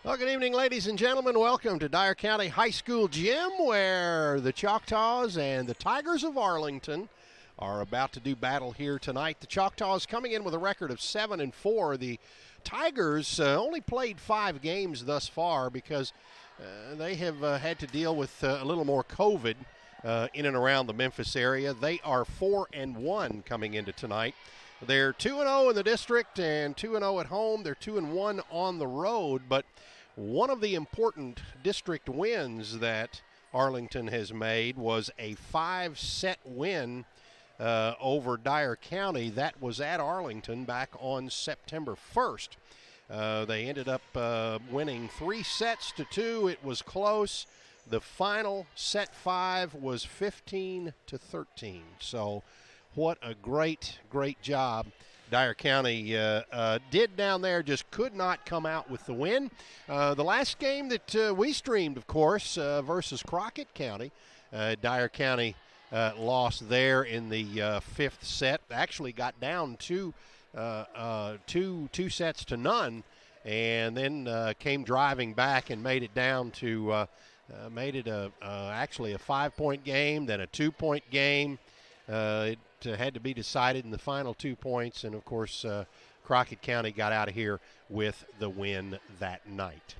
Well, good evening, ladies and gentlemen. Welcome to Dyer County High School Gym, where the Choctaws and the Tigers of Arlington are about to do battle here tonight. The Choctaws coming in with a record of 7-4. The Tigers only played 5 games thus far because they have had to deal with a little more COVID in and around the Memphis area. They are 4-1 coming into tonight. They're 2-0 in the district and 2-0 at home. They're 2-1 on the road, but one of the important district wins that Arlington has made was a 5-set win over Dyer County. That was at Arlington back on September 1st. They ended up winning 3-2. It was close. The final set 5 was 15-13. So what a great job Dyer County did down there. Just could not come out with the win. The last game that we streamed, of course, versus Crockett County, Dyer County lost there in the 5th set. Actually got down two sets to none, and then came driving back and made it down to actually a 5-point game, then a 2-point game. It had to be decided in the final 2 points, and of course Crockett County got out of here with the win that night.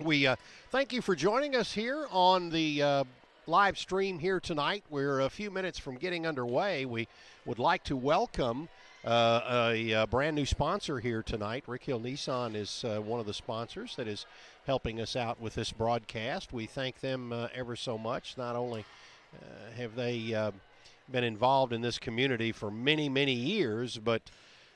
We thank you for joining us here on the live stream here tonight. We're a few minutes from getting underway. We would like to welcome a brand new sponsor here tonight. Rick Hill Nissan is one of the sponsors that is helping us out with this broadcast. We thank them ever so much. Not only have they been involved in this community for many years, but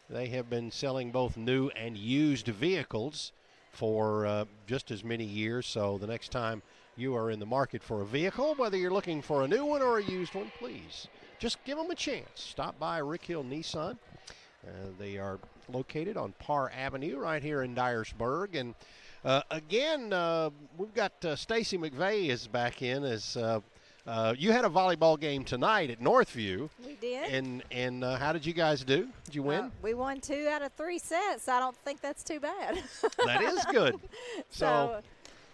they have been selling both new and used vehicles for just as many years. So the next time you are in the market for a vehicle, whether you're looking for a new one or a used one, please just give them a chance. Stop by Rick Hill Nissan. They are located on Parr Avenue right here in Dyersburg. And again, we've got Stacy McVeigh is back in as you had a volleyball game tonight at Northview. We did. And how did you guys do? Did you win? We won 2 out of 3 sets. I don't think that's too bad. That is good. So,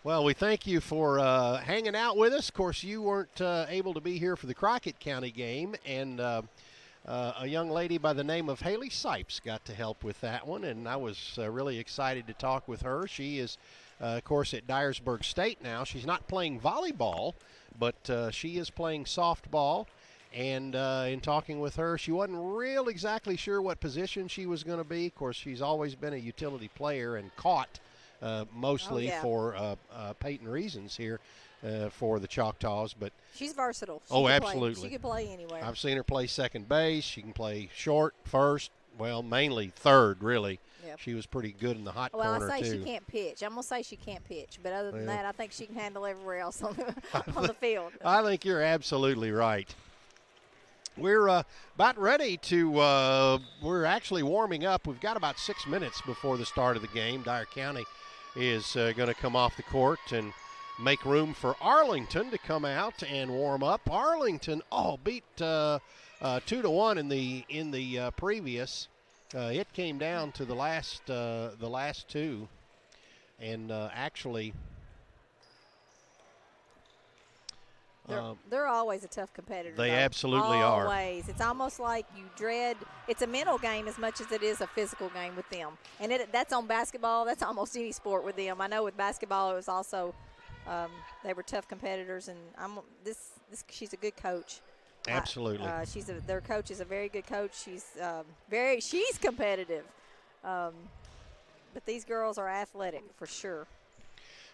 well, we thank you for hanging out with us. Of course, you weren't able to be here for the Crockett County game, and a young lady by the name of Haley Sipes got to help with that one, and I was really excited to talk with her. She is, of course, at Dyersburg State now. She's not playing volleyball, but she is playing softball, and in talking with her, she wasn't real exactly sure what position she was going to be. Of course, she's always been a utility player and caught mostly for Peyton reasons here for the Choctaws. But she's versatile. Absolutely. She can play anywhere. I've seen her play second base. She can play short, first, well, mainly third, really. Yep. She was pretty good in the hot corner, too. Well, I say she can't pitch. I'm going to say she can't pitch. But other than that, I think she can handle everywhere else on the field. I think you're absolutely right. We're about ready to we're actually warming up. We've got about 6 minutes before the start of the game. Dyer County is going to come off the court and make room for Arlington to come out and warm up. Arlington, beat 2-1 in the previous. It came down to the last 2, and actually. They're always a tough competitor. They absolutely are. Always. It's almost like you dread. It's a mental game as much as it is a physical game with them. And that's on basketball. That's almost any sport with them. I know with basketball it was also they were tough competitors. And she's a good coach. Absolutely. Their coach is a very good coach. She's competitive. But these girls are athletic for sure.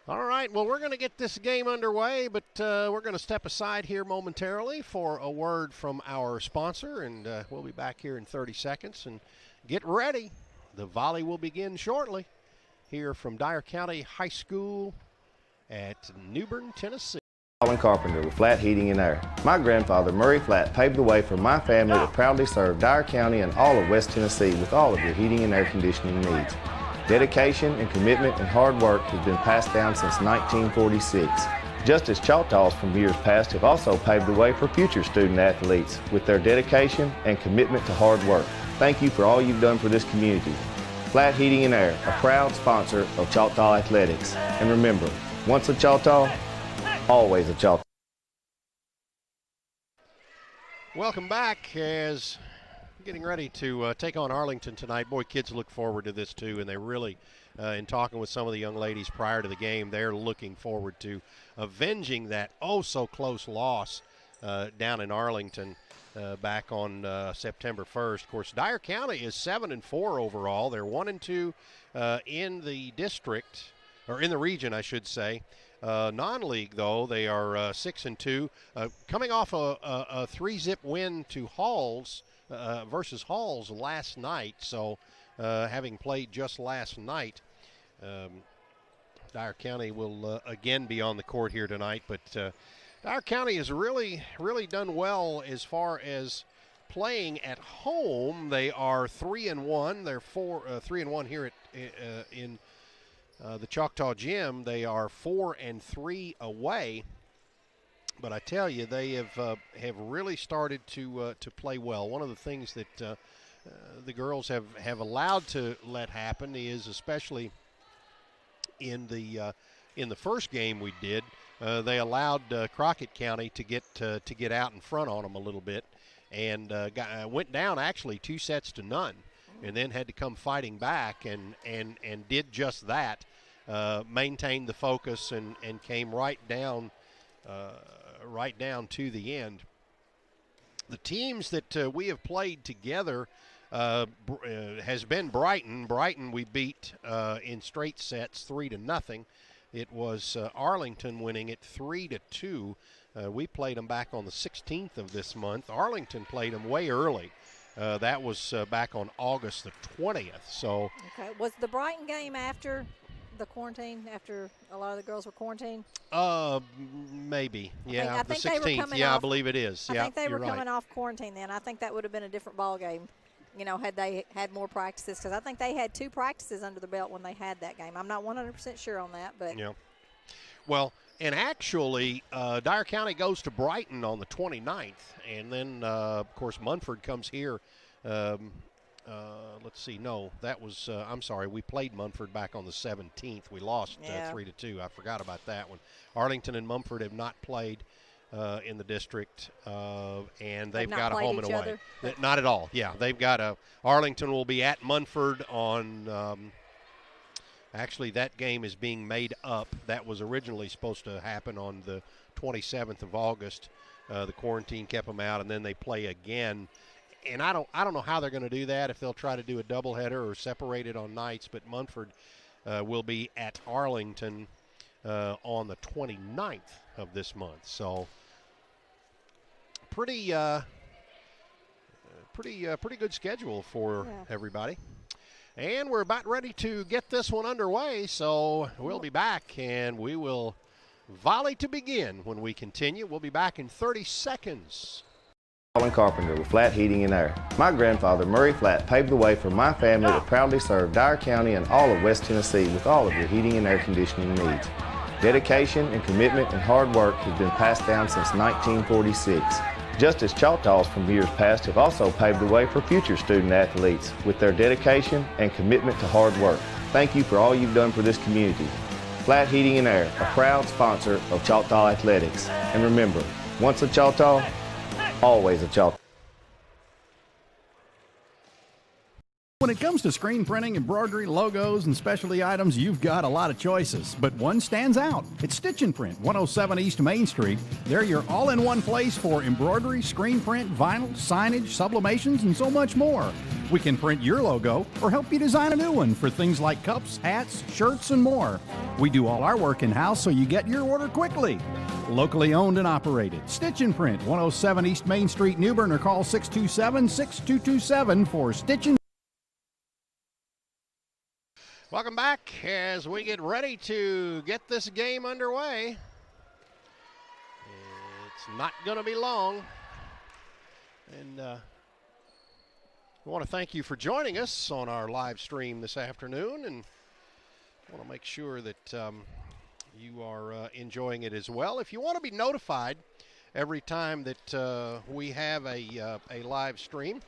All right, well, we're going to get this game underway, but we're going to step aside here momentarily for a word from our sponsor, and we'll be back here in 30 seconds. And get ready. The volley will begin shortly here from Dyer County High School at New Bern, Tennessee. Colin Carpenter with Flat Heating and Air. My grandfather, Murray Flat, paved the way for my family to proudly serve Dyer County and all of West Tennessee with all of your heating and air conditioning needs. Dedication and commitment and hard work has been passed down since 1946. Just as Choctaws from years past have also paved the way for future student athletes with their dedication and commitment to hard work. Thank you for all you've done for this community. Flat Heating and Air, a proud sponsor of Choctaw Athletics. And remember, once a Choctaw, always a Choctaw. Welcome back as getting ready to take on Arlington tonight. Boy, kids look forward to this too, and they really, in talking with some of the young ladies prior to the game, they're looking forward to avenging that oh-so-close loss down in Arlington back on September 1st. Of course, Dyer County is 7-4 overall. They're 1-2 in the district, or in the region, I should say. Non-league, though, they are 6-2, coming off a 3-zip win to Halls versus Halls last night. So, having played just last night, Dyer County will again be on the court here tonight. But Dyer County has really done well as far as playing at home. They are 3-1. They're 3-1 here in the Choctaw Gym. They are 4-3 away, but I tell you, they have really started to play well. One of the things that the girls have allowed to let happen is, especially in the first game we did, they allowed Crockett County to get out in front on them a little bit, and went down actually 2-0, and then had to come fighting back and did just that. Maintained the focus and came right down to the end. The teams that we have played together has been Brighton. Brighton we beat in straight sets 3-0. It was Arlington winning it 3-2. We played them back on the 16th of this month. Arlington played them way early. That was back on August the 20th. So, okay, was the Brighton game after the quarantine, after a lot of the girls were quarantined? Maybe. Yeah, I think the 16th. Yeah, off, I believe it is. I think they were right. coming off quarantine then. I think that would have been a different ball game, had they had more practices, because I think they had 2 practices under the belt when they had that game. I'm not 100% sure on that, but yeah. Well, and actually, Dyer County goes to Brighton on the 29th, and then of course Munford comes here. Let's see. No, that was. I'm sorry. We played Munford back on the 17th. We lost 3-2. I forgot about that one. Arlington and Munford have not played in the district, and they've got a home and away. Not at all. Yeah, they've got a. Arlington will be at Munford on. Actually, that game is being made up. That was originally supposed to happen on the 27th of August. The quarantine kept them out, and then they play again. And I don't know how they're going to do that, if they'll try to do a doubleheader or separate it on nights. But Munford will be at Arlington on the 29th of this month. So pretty good schedule for everybody. And we're about ready to get this one underway. So we'll be back, and we will volley to begin when we continue. We'll be back in 30 seconds. Carpenter with Flat Heating and Air. My grandfather, Murray Flat, paved the way for my family to proudly serve Dyer County and all of West Tennessee with all of your heating and air conditioning needs. Dedication and commitment and hard work has been passed down since 1946. Just as Choctaws from years past have also paved the way for future student athletes with their dedication and commitment to hard work. Thank you for all you've done for this community. Flat Heating and Air, a proud sponsor of Choctaw Athletics. And remember, once a Choctaw, always a Choctaw. When it comes to screen printing, embroidery, logos, and specialty items, you've got a lot of choices, but one stands out. It's Stitch & Print, 107 East Main Street. They're your all-in-one place for embroidery, screen print, vinyl, signage, sublimations, and so much more. We can print your logo or help you design a new one for things like cups, hats, shirts, and more. We do all our work in-house so you get your order quickly. Locally owned and operated. Stitch & Print, 107 East Main Street, New Bern, or call 627-6227 for Stitch & Welcome back as we get ready to get this game underway. It's not going to be long. And I want to thank you for joining us on our live stream this afternoon. And I want to make sure that you are enjoying it as well. If you want to be notified every time that we have a live stream,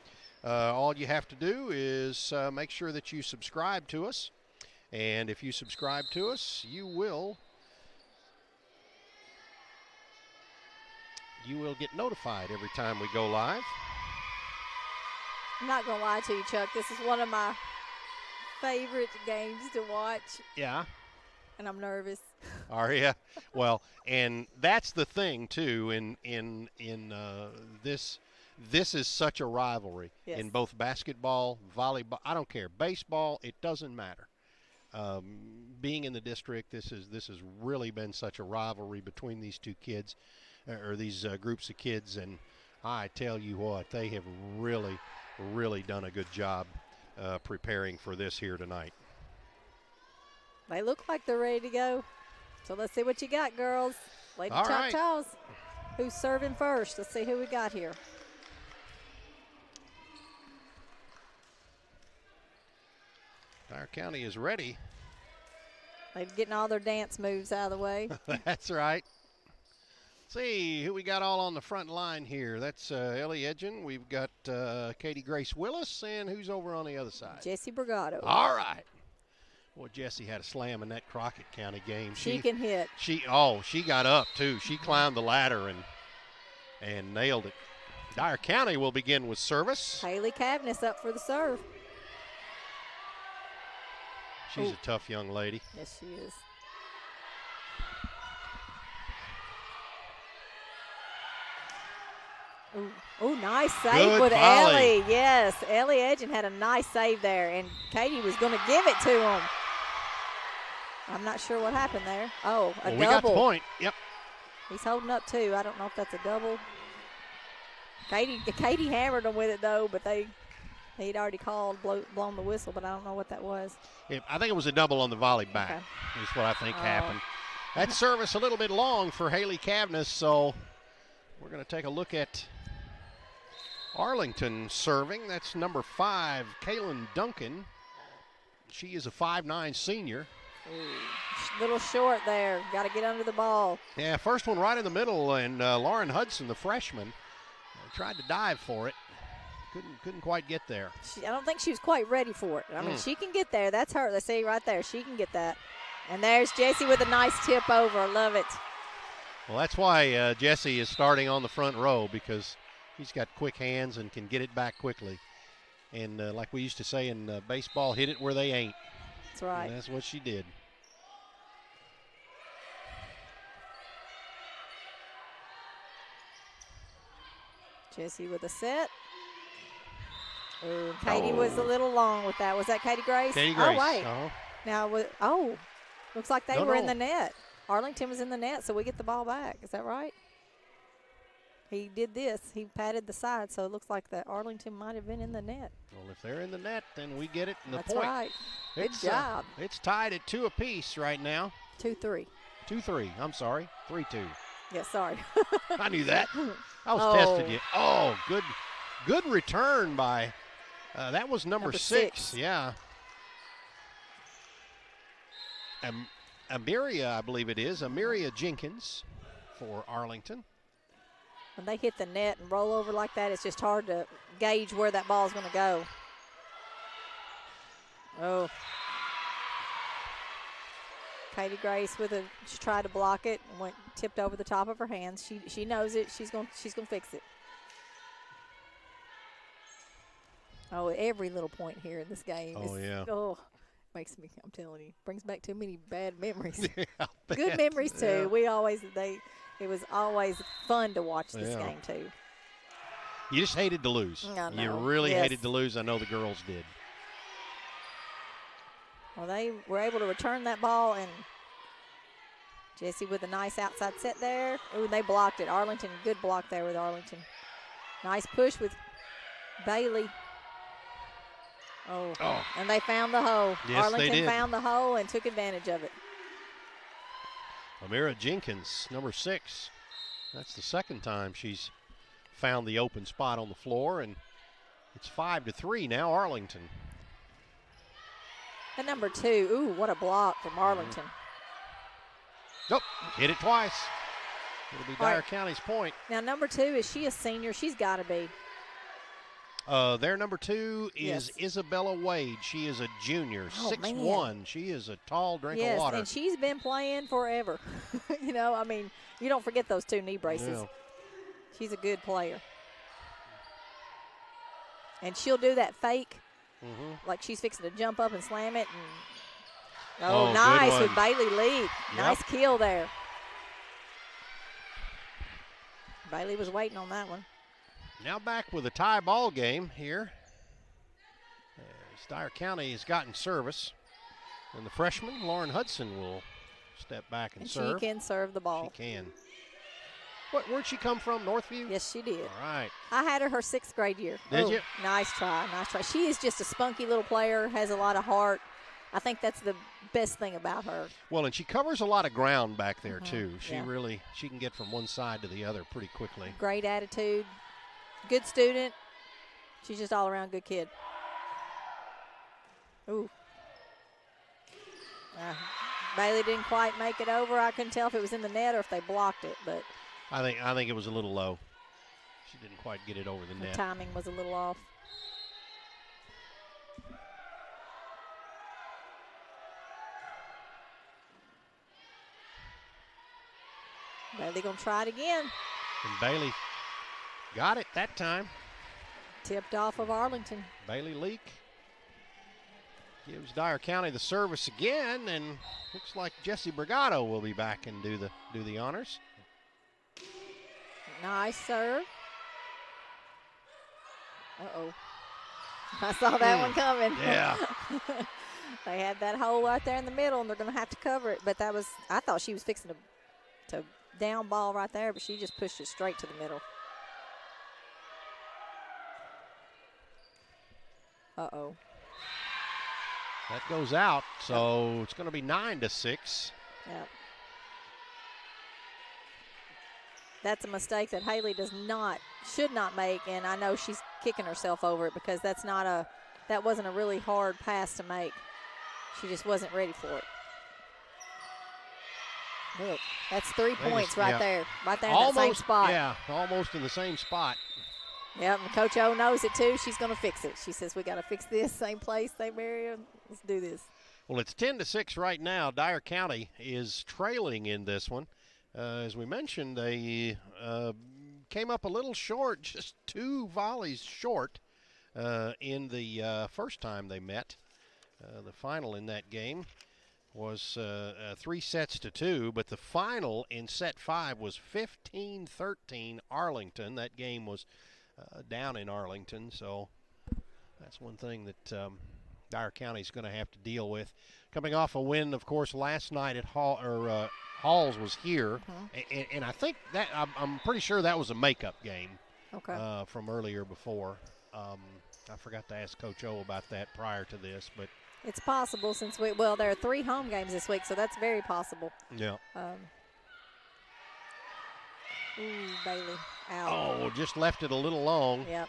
all you have to do is make sure that you subscribe to us. And if you subscribe to us, you will get notified every time we go live. I'm not going to lie to you, Chuck. This is one of my favorite games to watch. Yeah. And I'm nervous. Are you? Well, and that's the thing too. In this is such a rivalry in both basketball, volleyball. I don't care, baseball. It doesn't matter. Being in the district, this has really been such a rivalry between these two kids, or these groups of kids. And I tell you what, they have really done a good job preparing for this here tonight. They look like they're ready to go. So let's see what you got, girls. Lady All right. Choctaws. Who's serving first? Let's see who we got here. Dyer County is ready. They're getting all their dance moves out of the way. That's right. See who we got all on the front line here. That's Ellie Edgen. We've got Katie Grace Willis, and who's over on the other side? Jessie Brigado. All right. Boy, Jessie had a slam in that Crockett County game. She can hit. She got up too. She climbed the ladder and nailed it. Dyer County will begin with service. Haley Cavness up for the serve. She's a tough young lady. Yes, she is. Oh, nice save Good with volley. Ellie. Yes, Ellie Edgen had a nice save there, and Katie was going to give it to him. I'm not sure what happened there. Oh, a double. We got the point. Yep. He's holding up too. I don't know if that's a double. Katie hammered him with it though, but he'd already blown the whistle, but I don't know what that was. I think it was a double on the volley back. Okay. Is what I think happened. That service a little bit long for Haley Cavness, so we're going to take a look at Arlington serving. That's number 5, Kaylin Duncan. She is a 5'9" senior. Ooh, little short there. Got to get under the ball. Yeah, first one right in the middle, and Lauren Hudson, the freshman, tried to dive for it. Couldn't quite get there. I don't think she was quite ready for it. I mean, she can get there. That's her. Let's see right there. She can get that. And there's Jessie with a nice tip over. I love it. Well, that's why Jessie is starting on the front row, because he's got quick hands and can get it back quickly. And like we used to say in baseball, hit it where they ain't. That's right. And that's what she did. Jessie with a set. Ooh, Katie was a little long with that. Was that Katie Grace? Katie Grace. Oh, wait. Uh-huh. Now, looks like they were in the net. Arlington was in the net, so we get the ball back. Is that right? He did this. He patted the side, so it looks like that Arlington might have been in the net. Well, if they're in the net, then we get it in the That's point. right. Good job. It's tied at 2 apiece right now. 2-3. 2-3. I'm sorry. 3-2. Yeah, sorry. I knew that. I was testing you. Oh, good return by that was number 6. Yeah. Amiria, I believe it is. Amiria Jenkins for Arlington. When they hit the net and roll over like that, it's just hard to gauge where that ball is going to go. Oh. Katie Grace she tried to block it and tipped over the top of her hands. She knows it. She's going to fix it. Oh, every little point here in this game. Makes me, I'm telling you, brings back too many bad memories. Yeah, good memories too. Yeah. It was always fun to watch this game too. You just hated to lose. I know. You really hated to lose. I know the girls did. Well, they were able to return that ball, and Jessie with a nice outside set there. Ooh, they blocked it. Arlington, good block there with Arlington. Nice push with Bailey. Oh. And they found the hole. Yes, Arlington they did. found the hole and took advantage of it. Amira Jenkins, number 6. That's the second time she's found the open spot on the floor, and it's 5-3 now, Arlington. And number 2, ooh, what a block from Arlington. Nope, hit it twice. It'll be Dyer County's point. Now, number 2, is she a senior? She's got to be. Their number 2 is Yes. Isabella Wade. She is a junior, Oh, 6'1". She is a tall drink Yes, of water. and she's been playing forever. You know, I mean, you don't forget those 2 knee braces. Yeah. She's a good player. And she'll do that fake, like she's fixing to jump up and slam it. And Oh, good nice one. with Bailey Lee. Nice kill there. Bailey was waiting on that one. Now back with a tie ball game here. As Dyer County has gotten service. And the freshman, Lauren Hudson, will step back and serve. She can serve the ball. She can. Where'd she come from, Northview? Yes, she did. All right. I had her 6th grade year. Did you? Nice try, nice try. She is just a spunky little player, has a lot of heart. I think that's the best thing about her. Well, and she covers a lot of ground back there, too. She Yeah. she can get from one side to the other pretty quickly. Great attitude, good student. She's just all around good kid. Ooh. Bailey didn't quite make it over. I couldn't tell if it was in the net or if they blocked it, but I think it was a little low. She didn't quite get it over the the net. timing was a little off. Bailey gonna try it again. And Bailey got it that time. Tipped off of Arlington. Bailey Leak gives Dyer County the service again, and looks like Jessie Brigado will be back and do the honors. Nice serve. Uh-oh. I saw that one coming. Yeah. They had that hole right there in the middle, and they're going to have to cover it. But I thought she was fixing to down ball right there, but she just pushed it straight to the middle. Uh-oh. That goes out, so it's going to be 9-6. Yep. That's a mistake that Haley should not make, and I know she's kicking herself over it because that wasn't a really hard pass to make. She just wasn't ready for it. Look, that's 3 points right there in that same spot. Yeah, almost in the same spot. Yep, and Coach O knows it too. She's going to fix it. She says, we got to fix this, same place, same area. Let's do this. Well, it's 10-6 right now. Dyer County is trailing in this one. As we mentioned, they came up a little short, just 2 volleys short in the first time they met. The final in that game was 3-2, but the final in set 5 was 15-13 Arlington. That game was down in Arlington, so that's one thing that Dyer County is going to have to deal with. Coming off a win, of course, last night at Halls was here, and I think that I'm pretty sure that was a makeup game from earlier before. I forgot to ask Coach O about that prior to this, but it's possible since there are 3 home games this week, so that's very possible. Yeah. Ooh, Bailey out. Oh, just left it a little long. Yep.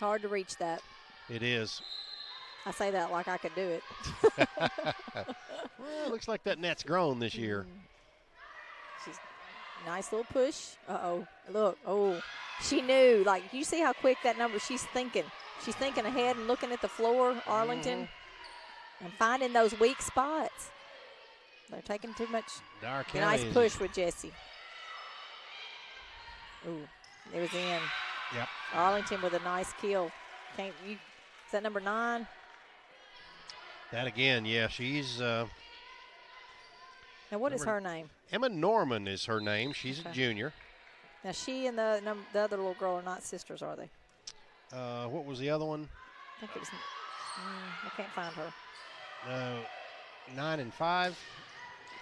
Hard to reach that. It is. I say that like I could do it. Well, it looks like that net's grown this year. She's nice little push. Uh-oh. Look. Oh, she knew. Like, you see how quick that number, she's thinking. She's thinking ahead and looking at the floor, Arlington, and finding those weak spots. They're taking too much. Dyer County Nice push with Jessie. Ooh, it was in. Yep. Arlington with a nice kill. Is that number 9? That again, yeah, she's. Now, what is her name? Emma Norman is her name. She's a junior. Now, she and the other little girl are not sisters, are they? What was the other one? I think it was. I can't find her. 9 and 5.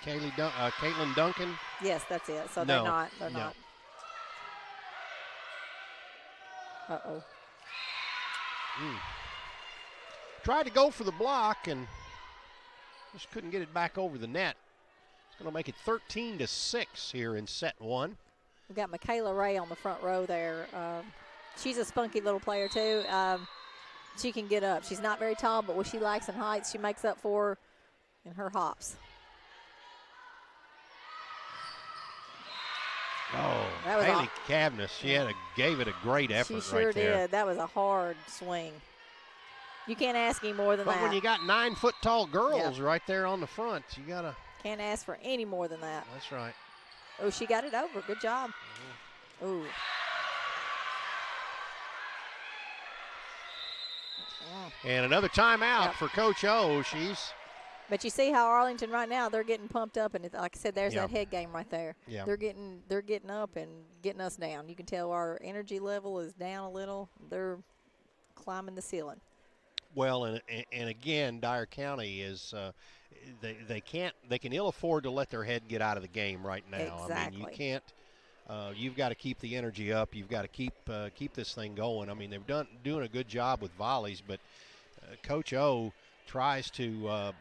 Caitlin Duncan. Yes, that's it. So No, they're not. They're no. not. Uh-oh. Tried to go for the block and just couldn't get it back over the net. It's going to make it 13-6 here in set 1. We've got Michaela Ray on the front row there. She's a spunky little player, too. She can get up. She's not very tall, but what she likes in heights, she makes up for in her hops. Oh, that was Haley Cavness, gave it a great effort she sure right there. did. That was a hard swing. You can't ask any more than that. But when you got 9-foot-tall girls right there on the front, you got to. Can't ask for any more than that. That's right. Oh, she got it over. Good job. Ooh. And another timeout for Coach O. But you see how Arlington right now, they're getting pumped up, and like I said, there's that head game right there. Yeah. They're getting up and getting us down. You can tell our energy level is down a little. They're climbing the ceiling. Well, and again, Dyer County is they can ill afford to let their head get out of the game right now. Exactly. I mean, you can't. You've got to keep the energy up. You've got to keep this thing going. I mean, they've doing a good job with volleys, but Coach O tries to,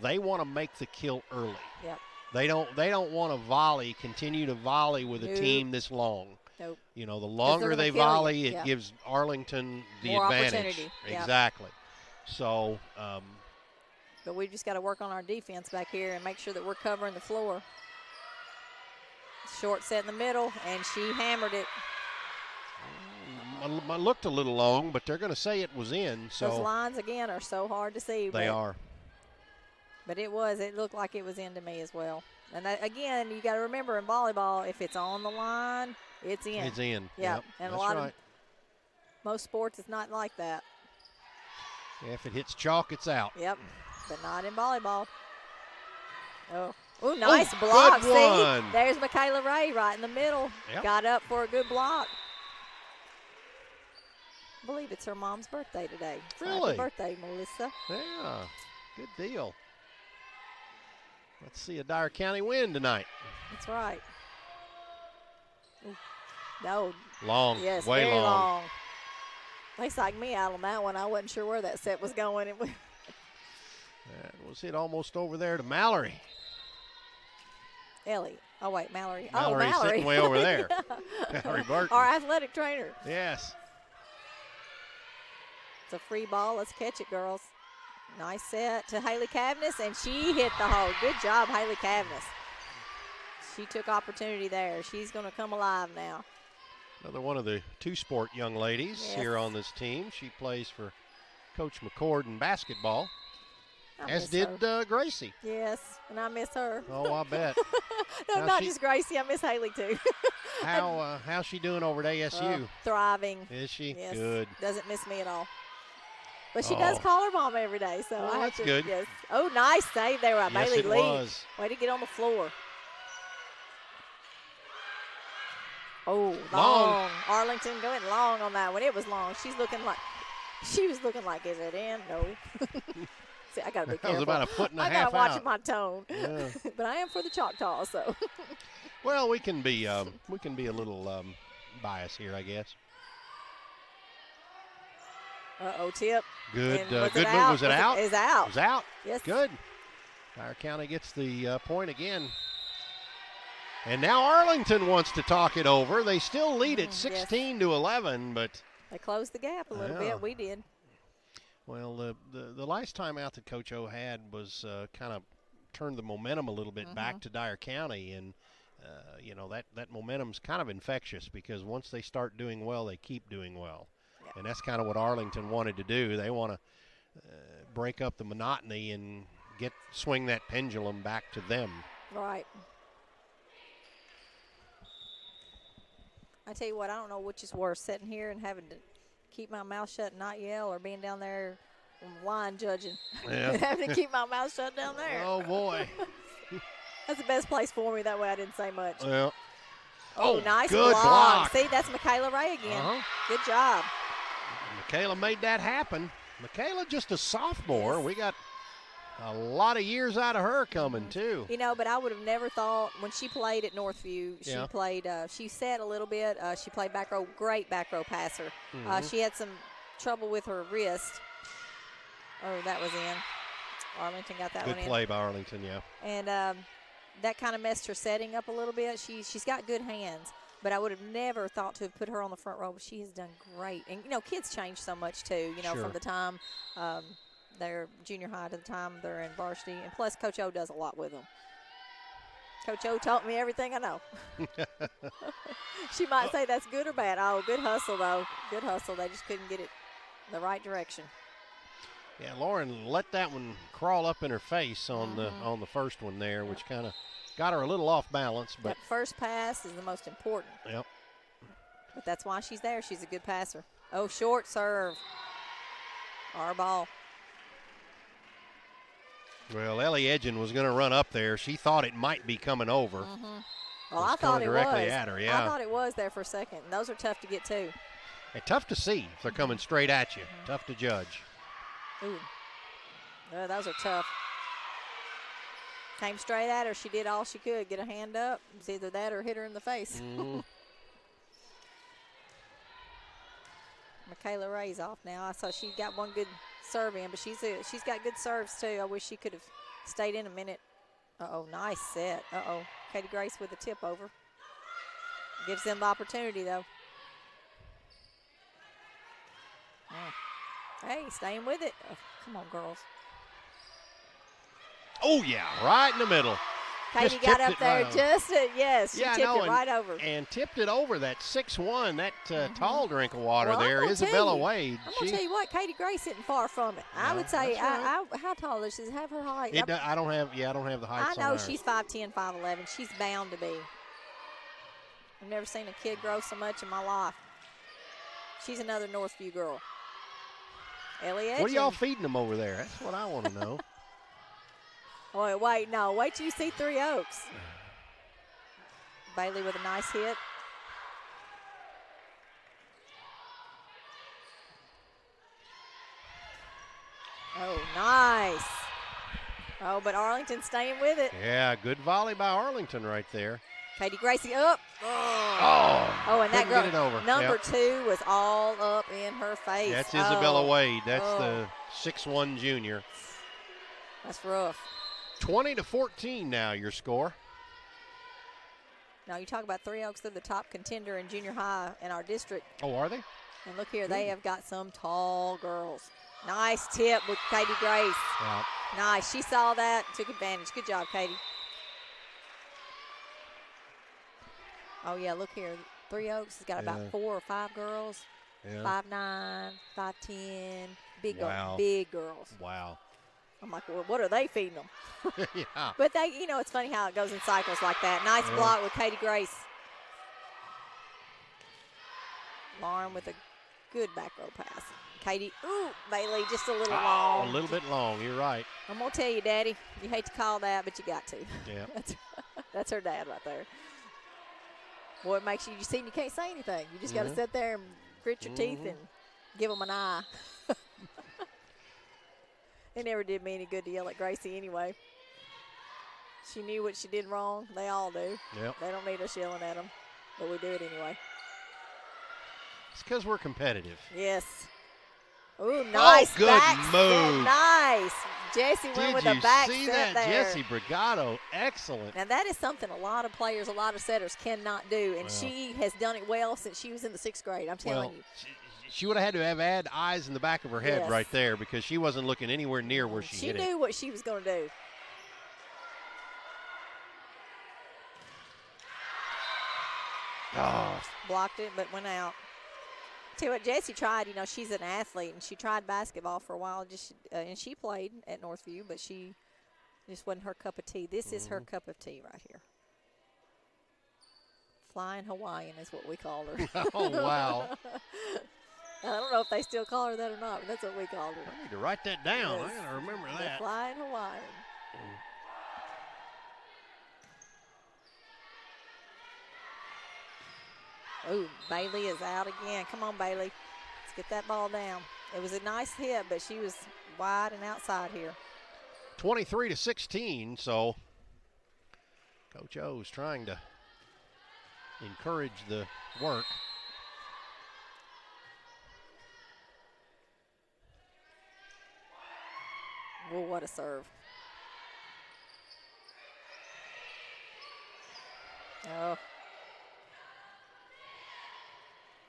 they want to make the kill early. Yep. They don't want to continue to volley with a team this long. Nope. The longer they volley, it gives Arlington the more advantage. Opportunity. Exactly. So. But we just got to work on our defense back here and make sure that we're covering the floor. Short set in the middle, and she hammered it. I looked a little long, but they're going to say it was in. So those lines, again, are so hard to see. They are. But it looked like it was in to me as well. And that, again, you got to remember in volleyball, if it's on the line, it's in. It's in. Yeah. Yep. And That's right. Most sports, it's not like that. Yeah, if it hits chalk, it's out. Yep. But not in volleyball. Oh, nice block. Good one. See, there's Michaela Ray right in the middle. Yep. Got up for a good block. I believe it's her mom's birthday today. So really? happy birthday, Melissa. Yeah, good deal. Let's see a Dyer County win tonight. That's right. Ooh. No. Long. Yes, way very long. They psyched me out on that one. I wasn't sure where that set was going. That was hit almost over there to Mallory. Ellie. Oh, wait, Mallory. Mallory's Mallory. sitting way over there. Mallory Burton. Our athletic trainer. Yes. It's a free ball. Let's catch it, girls. Nice set to Haley Cavness, and she hit the hole. Good job, Haley Cavness. She took opportunity there. She's going to come alive now. Another one of the two-sport young ladies here on this team. She plays for Coach McCord in basketball, as did Gracie. Yes, and I miss her. Oh, I bet. No, not just Gracie. I miss Haley, too. How's she doing over at ASU? Thriving. Is she? Yes. Good. Doesn't miss me at all. But she does call her mom every day, so I have that's to. good. Yes. Oh, nice save there by Bailey Lee. Was. Way to get on the floor. Oh, long. Arlington going long on that one. It was long. She was looking like, is it in? No. See, I got to be careful. That was about a foot and a half I got to watch out. my tone. Yeah. But I am for the Choctaw, so. Well, we can be a little biased here, I guess. Tip. Good. Was Good it move. out? Was it out? It's out. It was out. Yes. Good. Dyer County gets the point again. And now Arlington wants to talk it over. They still lead it 16-11, but they closed the gap a little bit. We did. Well, the last time out that Coach O had was kind of turned the momentum a little bit back to Dyer County, and that momentum's kind of infectious because once they start doing well, they keep doing well, and that's kind of what Arlington wanted to do. They want to break up the monotony and swing that pendulum back to them. Right. I tell you what, I don't know which is worse, sitting here and having to keep my mouth shut and not yell, or being down there line judging. Yeah. Having to keep my mouth shut down there. Oh, boy. That's the best place for me. That way I didn't say much. Well. Oh, nice good block. See, that's Michaela Ray again. Good job. Michaela made that happen. Michaela just a sophomore. Yes. We got a lot of years out of her coming, too. But I would have never thought when she played at Northview, she set a little bit. She played back row, great back row passer. She had some trouble with her wrist. Oh, that was in. Arlington got that one in. Good play by Arlington, yeah. And that kind of messed her setting up a little bit. She's got good hands, but I would have never thought to have put her on the front row. But she has done great. And, kids change so much, too, from the time they're junior high to the time they're in varsity. And plus, Coach O does a lot with them. Coach O taught me everything I know. She might say that's good or bad. Oh, good hustle, though. Good hustle. They just couldn't get it the right direction. Yeah, Lauren let that one crawl up in her face on the first one there, which kind of got her a little off balance. But that first pass is the most important. Yep. But that's why she's there. She's a good passer. Oh, short serve. Our ball. Well, Ellie Edgen was going to run up there. She thought it might be coming over. Well, I thought it directly was. At her, yeah. I thought it was there for a second. And those are tough to get to. And tough to see if they're coming straight at you. Tough to judge. Ooh. Oh, those are tough. Came straight at her. She did all she could. Get a hand up. It's either that or hit her in the face. Michaela Ray's off now. I saw she got one good serve in, but she's got good serves too. I wish she could have stayed in a minute. Uh-oh, nice set. Uh-oh, Katie Grace with the tip over. Gives them the opportunity though. Hey, staying with it. Oh, come on, girls. Oh, yeah, right in the middle. Katie got up there yes, she tipped it right over. And tipped it over that 6'1", that tall drink of water there, Isabella Wade. I'm going to tell you what, Katie Grace isn't far from it. I would say, how tall is she? Have her height? I don't have the height. I know she's 5'10", 5'11". She's bound to be. I've never seen a kid grow so much in my life. She's another Northview girl. Ellie Edgen. What are y'all feeding them over there? That's what I want to know. Oh, wait till you see Three Oaks. Bailey with a nice hit. Oh, nice. Oh, but Arlington staying with it. Yeah, good volley by Arlington right there. Katie Gracie up. Oh, and that girl, get it over. number 2 was all up in her face. That's Isabella Wade. That's the 6'1" junior. That's rough. 20-14 now, your score. Now, you talk about Three Oaks. They're the top contender in junior high in our district. Oh, are they? And look here, they have got some tall girls. Nice tip with Katie Grace. Yeah. Nice. She saw that and took advantage. Good job, Katie. Oh, yeah, look here. Three Oaks has got about 4 or 5 girls. Yeah. 5'9", 5'10", Wow. big girls. Wow. I'm like, well, what are they feeding them? Yeah. But they, it's funny how it goes in cycles like that. Nice block with Katie Grace. Lauren with a good back row pass. Katie, Bailey, just a little long. A little bit long, you're right. I'm going to tell you, Daddy, you hate to call that, but you got to. Yeah. That's her dad right there. Boy, it makes you see, you can't say anything. You just got to sit there and grit your teeth and give them an eye. It never did me any good to yell at Gracie anyway. She knew what she did wrong. They all do. Yep. They don't need us yelling at them, but we do it anyway. It's because we're competitive. Yes. Ooh, nice good back move. Set. Nice. Jessie went with a back set there. Did you see that? Jessie Brigado, excellent. Now, that is something a lot of players, a lot of setters cannot do, and she has done it well since she was in the 6th grade, I'm telling you. She would have had to have eyes in the back of her head right there because she wasn't looking anywhere near where she hit it. She knew what she was going to do. Oh. Blocked it, but went out. Tell you what, Jessie tried, she's an athlete, and she tried basketball for a while, and she played at Northview, but she just wasn't her cup of tea. This is her cup of tea right here. Flying Hawaiian is what we call her. Oh, wow. I don't know if they still call her that or not, but that's what we called her. I need to write that down. Yes. I got to remember that. The Flying Hawaiian. Ooh, Bailey is out again. Come on, Bailey. Let's get that ball down. It was a nice hit, but she was wide and outside here. 23-16, so Coach O's trying to encourage the work. Well, what a serve. Oh.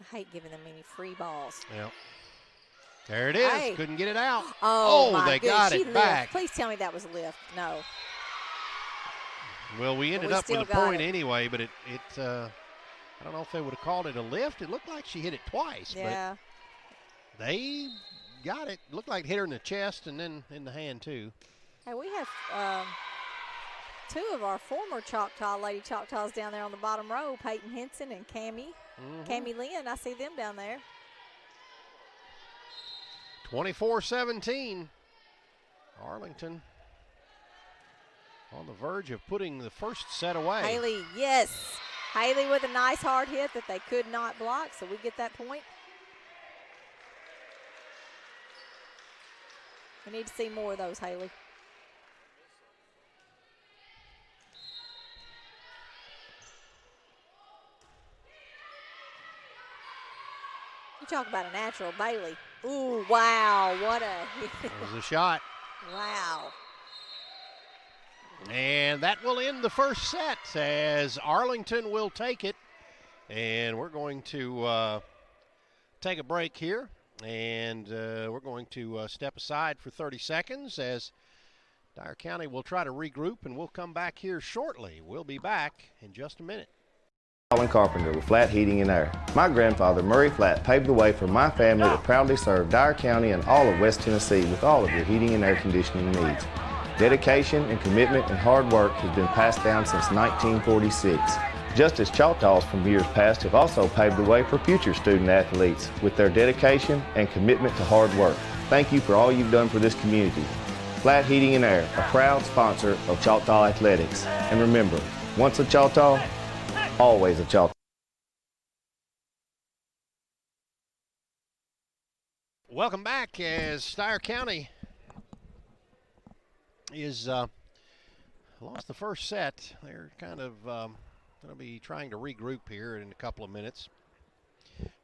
I hate giving them any free balls. Yep. There it is. Hey. Couldn't get it out. Oh, they got it back. Please tell me that was a lift. No. Well, we ended we up with still a got point it. anyway, but I don't know if they would have called it a lift. It looked like she hit it twice, Yeah. but they got it. Looked like it hit her in the chest and then in the hand too. Hey, we have two of our former Lady Choctaws down there on the bottom row, Peyton Henson and Cammie Lynn. I see them down there. 24-17. Arlington on the verge of putting the first set away. Haley, yes. Haley with a nice hard hit that they could not block, so we get that point. We need to see more of those, Haley. You talk about a natural, Bailey. Ooh, wow, what a hit. That was a shot. Wow. And that will end the first set as Arlington will take it. And we're going to take a break here. And we're going to step aside for 30 seconds as Dyer County will try to regroup, and we'll come back here shortly. We'll be back in just a minute. Colin Carpenter with Flat Heating and Air. My grandfather, Murray Flat, paved the way for my family to proudly serve Dyer County and all of West Tennessee with all of your heating and air conditioning needs. Dedication and commitment and hard work has been passed down since 1946. Just as Choctaws from years past have also paved the way for future student athletes with their dedication and commitment to hard work. Thank you for all you've done for this community. Flat Heating and Air, a proud sponsor of Choctaw Athletics. And remember, once a Choctaw, always a Choctaw. Welcome back as Dyer County is lost the first set. They're kind of going to be trying to regroup here in a couple of minutes.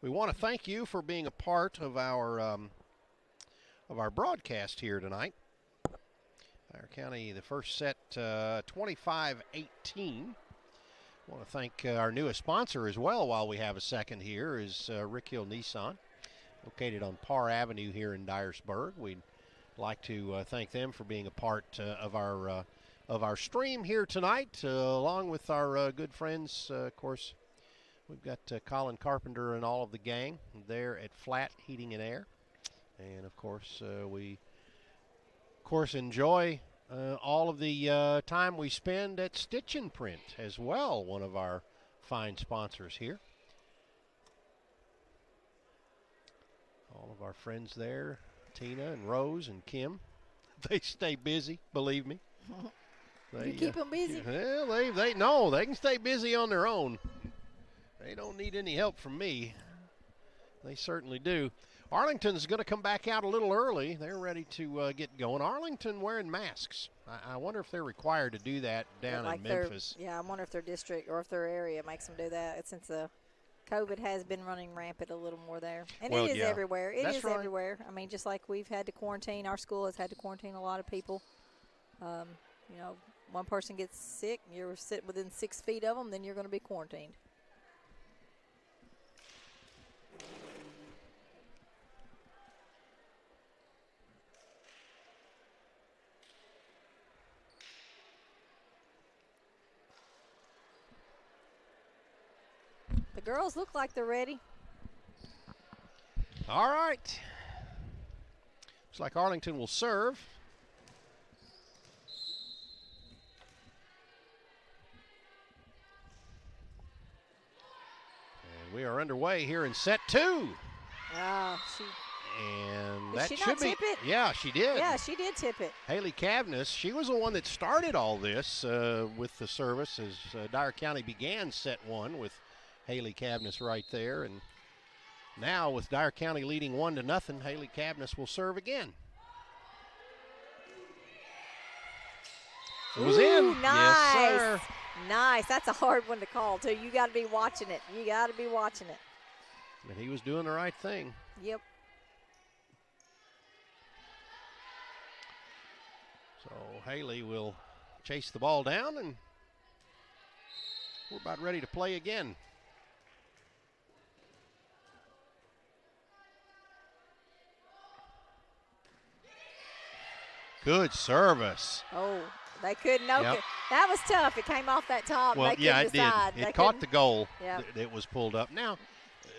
We want to thank you for being a part of our broadcast here tonight. Dyer County, the first set, 25-18. I want to thank our newest sponsor as well while we have a second here is Rick Hill Nissan, located on Parr Avenue here in Dyersburg. We'd like to thank them for being a part of our stream here tonight, along with our good friends. Of course, we've got Colin Carpenter and all of the gang there at Flat Heating and Air. And, of course, we enjoy all of the time we spend at Stitch and Print as well, one of our fine sponsors here. All of our friends there, Tina and Rose and Kim, they stay busy, believe me. You keep them busy? Well, they can stay busy on their own. They don't need any help from me. They certainly do. Arlington's going to come back out a little early. They're ready to get going. Arlington wearing masks. I wonder if they're required to do that down in Memphis. Yeah, I wonder if their district or if their area makes them do that, since the COVID has been running rampant a little more there. And it is everywhere. It is everywhere. I mean, just like we've had to quarantine, our school has had to quarantine a lot of people. You know, one person gets sick, you're sitting within 6 feet of them, then you're going to be quarantined. The girls look like they're ready. All right. Looks like Arlington will serve. And we are underway here in set two. And that did she should not be. tip it? Yeah, she did. Yeah, she did tip it. Haley Cavness, she was the one that started all this with the service as Dyer County began set one with Haley Cavness right there. And now with Dyer County leading 1-0, Haley Cavness will serve again. It was in. Nice. Yes, sir. Nice. That's a hard one to call, too. You got to be watching it. You got to be watching it. And he was doing the right thing. Yep. So Haley will chase the ball down, and we're about ready to play again. Good service. Oh, they couldn't. No, Yep. that was tough. It came off that top. Well, and they yeah, couldn't it decide. did. They It caught couldn't- the goal. Yep. It was pulled up. Now,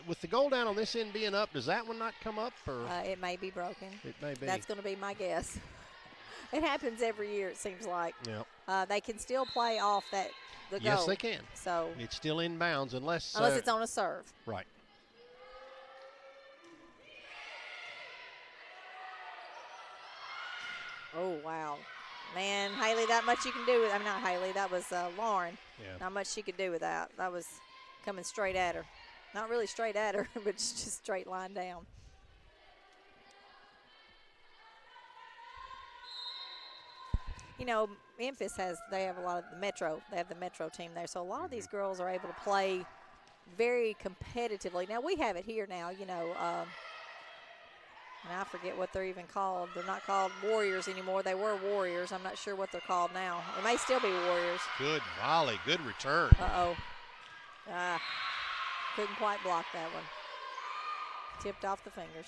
with the goal down on this end being up, does that one not come up? Or It may be broken. it may be. That's going to be my guess. It happens every year, it seems like. Yep. They can still play off the goal. Yes, they can. So It's still in bounds unless it's on a serve. right. Oh, wow. Man, Haley, that much you can do with, not Haley, that was Lauren. Yeah. Not much she could do with that. That was coming straight at her. Not really straight at her, but just straight line down. You know, Memphis they have a lot of the Metro. They have the Metro team there. So a lot of these girls are able to play very competitively. Now, we have it here now, and I forget what they're even called. They're not called Warriors anymore. They were Warriors. I'm not sure what they're called now. It may still be Warriors. Good volley. Good return. Uh-oh. Couldn't quite block that one. Tipped off the fingers.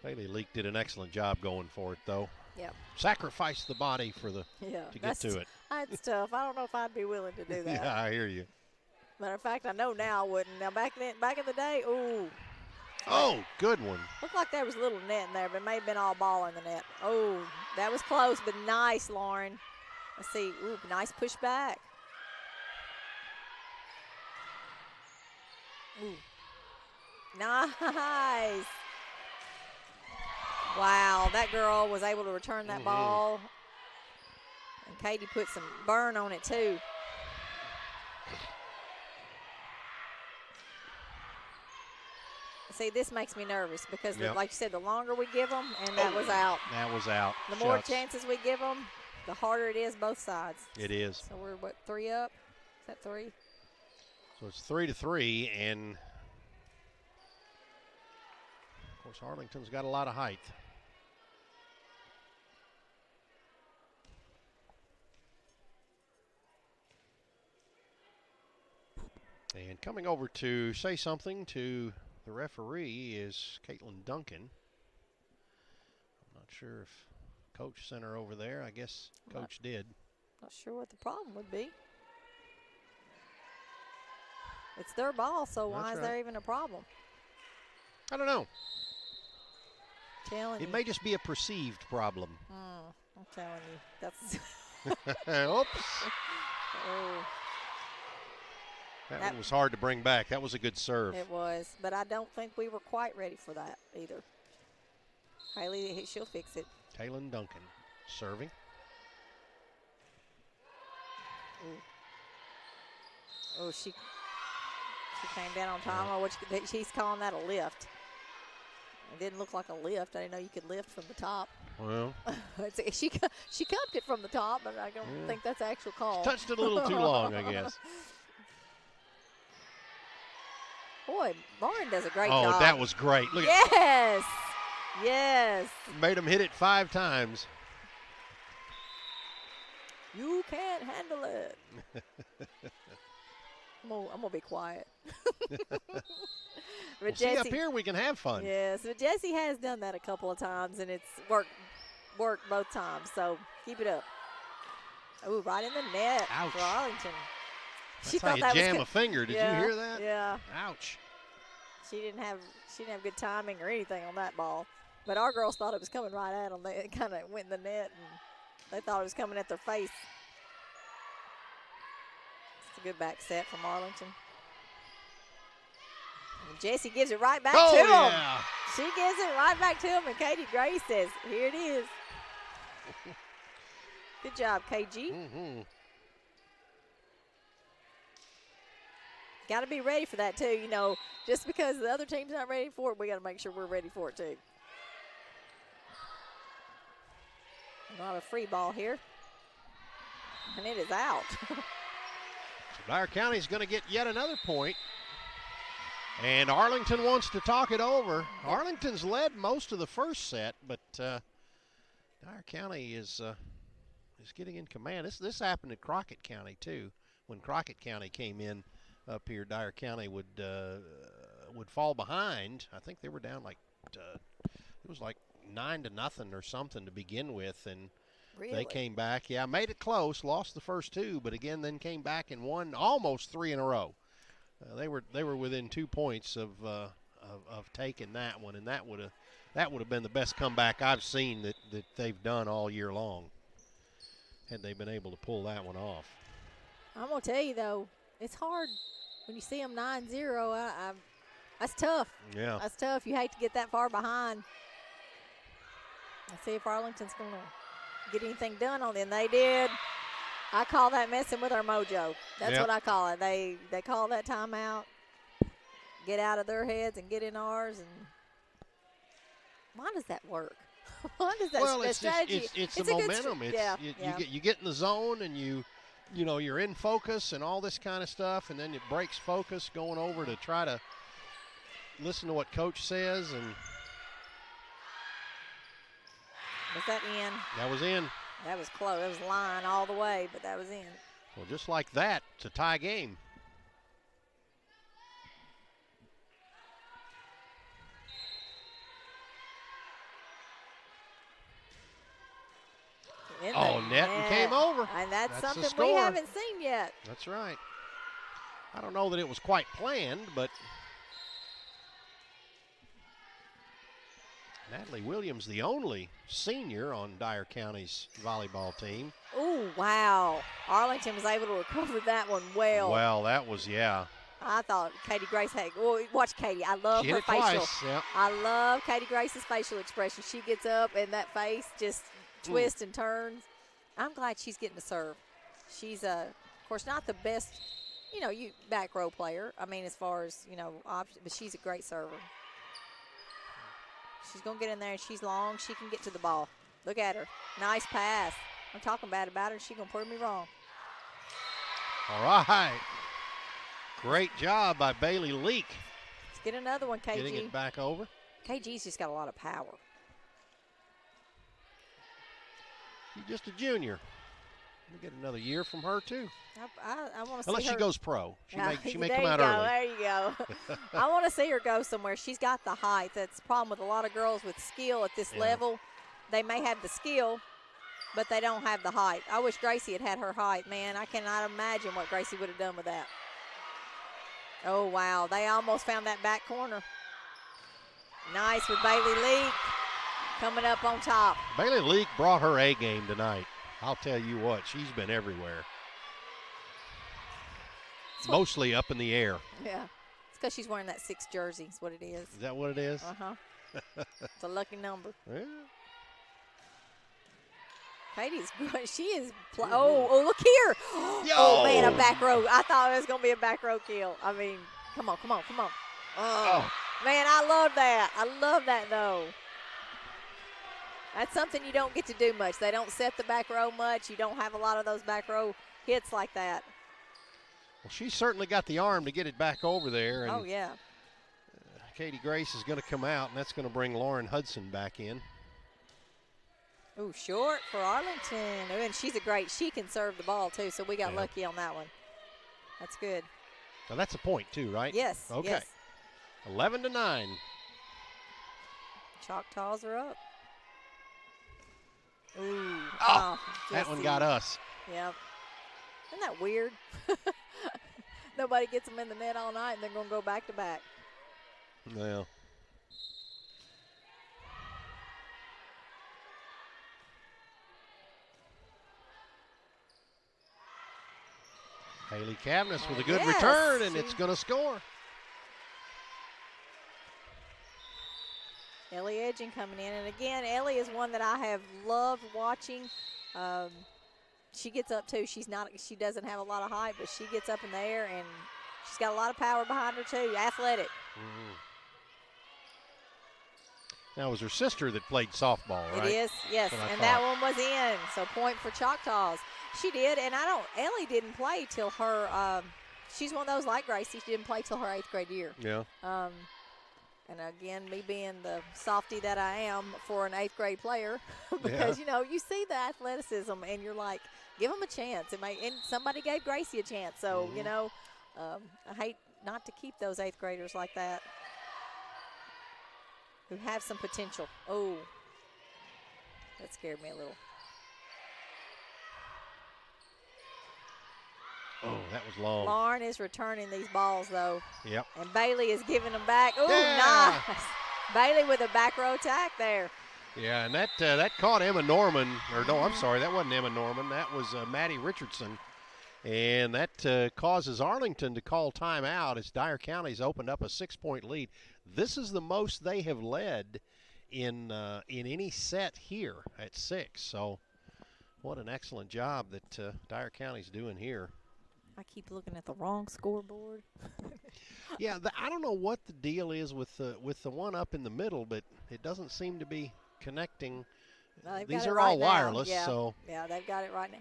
Bailey Leak did an excellent job going for it, though. Yep. Sacrificed the body to get to it. That's tough. I don't know if I'd be willing to do that. Yeah, I hear you. Matter of fact, I know now I wouldn't. Now, back in the day, ooh. Oh, good one. Looked like there was a little net in there, but it may have been all ball in the net. Oh, that was close, but nice, Lauren. Let's see. Ooh, nice push back. Ooh. Nice. Wow, that girl was able to return that ball. And Katie put some burn on it, too. See, this makes me nervous because, like you said, the longer we give them, and that was out. That was out. The more chances we give them, the harder it is both sides. It is. So we're, 3 up? Is that 3? So it's 3-3, and of course Arlington's got a lot of height. And coming over to say something to the referee is Caitlin Duncan. I'm not sure if Coach sent her over there. I guess Coach did. Not sure what the problem would be. It's their ball, so why is there even a problem? I don't know. Telling It you. may just be a perceived problem. I'm telling you. That's Oops. oh, That one was hard to bring back. That was a good serve. it was. But I don't think we were quite ready for that either. Haley, she'll fix it. Kaylin Duncan serving. Oh, she came down on time. Oh, she's calling that a lift. It didn't look like a lift. I didn't know you could lift from the top. Well, she cupped it from the top, but I don't think that's the actual call. touched it a little too long, I guess. Boy, Lauren does a great job. Oh, that was great. Look yes. Yes. Made him hit it 5 times. You can't handle it. I'm gonna be quiet. Well, see, up here we can have fun. Yes, but Jessie has done that a couple of times, and it's worked both times. So keep it up. Oh, right in the net Ouch. for Arlington. That's how you jam a finger. Did you hear that? Yeah. Ouch. She didn't have good timing or anything on that ball. But our girls thought it was coming right at them. It kind of went in the net, and they thought it was coming at their face. It's a good back set from Arlington. And Jessie gives it right back to him. She gives it right back to him, and Katie Gray says, here it is. Good job, KG. Mm-hmm. Got to be ready for that, too. You know, just because the other team's not ready for it, we got to make sure we're ready for it, too. Not a free ball here. And it is out. So Dyer County's going to get yet another point. And Arlington wants to talk it over. Arlington's led most of the first set, but Dyer County is getting in command. This happened at Crockett County, too. When Crockett County came in up here, Dyer County would fall behind. I think they were down like it was like 9-0 or something to begin with, and Really? they came back. Yeah, made it close, lost the first 2, but again then came back and won almost 3 in a row. They were within 2 points of taking that one, and that would have been the best comeback I've seen that they've done all year long, had they been able to pull that one off. I'm going to tell you, though, it's hard when you see them 9-0. That's tough. Yeah. That's tough. You hate to get that far behind. Let's see if Arlington's going to get anything done on them. They did. I call that messing with our mojo. That's what I call it. They call that timeout, get out of their heads and get in ours. And why does that work? Why does that strategy? It's the momentum. You get in the zone and you're in focus and all this kind of stuff, and then it breaks focus going over to try to listen to what coach says. And was that in? That was in. That was close. It was line all the way, but that was in. Well, just like that, it's a tie game. Net and came over. And that's something we haven't seen yet. That's right. I don't know that it was quite planned, but Natalie Williams, the only senior on Dyer County's volleyball team. Oh, wow. Arlington was able to recover that one well. Well, that was, yeah. I thought Katie Grace had, well, watch Katie. I love her facial. Twice, yeah. I love Katie Grace's facial expression. She gets up and that face just twists and turns. I'm glad she's getting to serve. She's, of course, not the best, back row player. I mean, as far as, but she's a great server. She's going to get in there, and she's long. She can get to the ball. Look at her. Nice pass. I'm talking bad about her. She's going to prove me wrong. All right. Great job by Bailey Leak. Let's get another one, KG. Getting it back over. KG's just got a lot of power. She's just a junior. We get another year from her, too. I want to see Unless her. she goes pro. She may there come out you go, early. There you go. I want to see her go somewhere. She's got the height. That's the problem with a lot of girls with skill at this level. They may have the skill, but they don't have the height. I wish Gracie had her height. Man, I cannot imagine what Gracie would have done with that. Oh, wow. They almost found that back corner. Nice with Bailey Leak coming up on top. Bailey Leak brought her A game tonight. I'll tell you what, she's been everywhere. Mostly up in the air. Yeah. It's because she's wearing that 6 jersey is what it is. Is that what it is? Uh-huh. It's a lucky number. Yeah. Katie's good. She is. Oh, look here. Oh, man, a back row. I thought it was going to be a back row kill. I mean, come on. Oh, man, I love that. I love that, though. That's something you don't get to do much. They don't set the back row much. You don't have a lot of those back row hits like that. Well, she's certainly got the arm to get it back over there. And, yeah. Katie Grace is going to come out, and that's going to bring Lauren Hudson back in. Ooh, short for Arlington. Ooh, and she can serve the ball, too, so we got lucky on that one. That's good. Now, that's a point, too, right? Yes. Okay. Yes. 11-9. Choctaws are up. Ooh. That one got us. Yep. Isn't that weird? Nobody gets them in the net all night, and they're going to go back to back. Well. Haley Cavness with a good return, and it's going to score. Ellie Edging coming in. And, again, Ellie is one that I have loved watching. She gets up, too. She doesn't have a lot of height, but she gets up in the air, and she's got a lot of power behind her, too. Athletic. Mm-hmm. Now, it was her sister that played softball, right? It is, yes. And that one was in. So, point for Choctaws. She did, and Ellie didn't play till her, she's one of those like Gracie. She didn't play till her 8th grade year. Yeah. And again, me being the softie that I am for an 8th grade player, because, you see the athleticism and you're like, give them a chance. And somebody gave Gracie a chance. So, I hate not to keep those 8th graders like that who have some potential. Oh, That scared me a little. Oh, that was long. Lauren is returning these balls, though. Yep. And Bailey is giving them back. Ooh, Yeah. nice. Bailey with a back row attack there. Yeah, and that caught Emma Norman. Or no, I'm sorry, that wasn't Emma Norman. That was Maddie Richardson. And that causes Arlington to call timeout as Dyer County's opened up a 6-point lead. This is the most they have led in any set here at 6. So what an excellent job that Dyer County's doing here. I keep looking at the wrong scoreboard. Yeah, I don't know what the deal is with the one up in the middle, but it doesn't seem to be connecting. No, These are all wireless, yeah. so. Yeah, they've got it right now.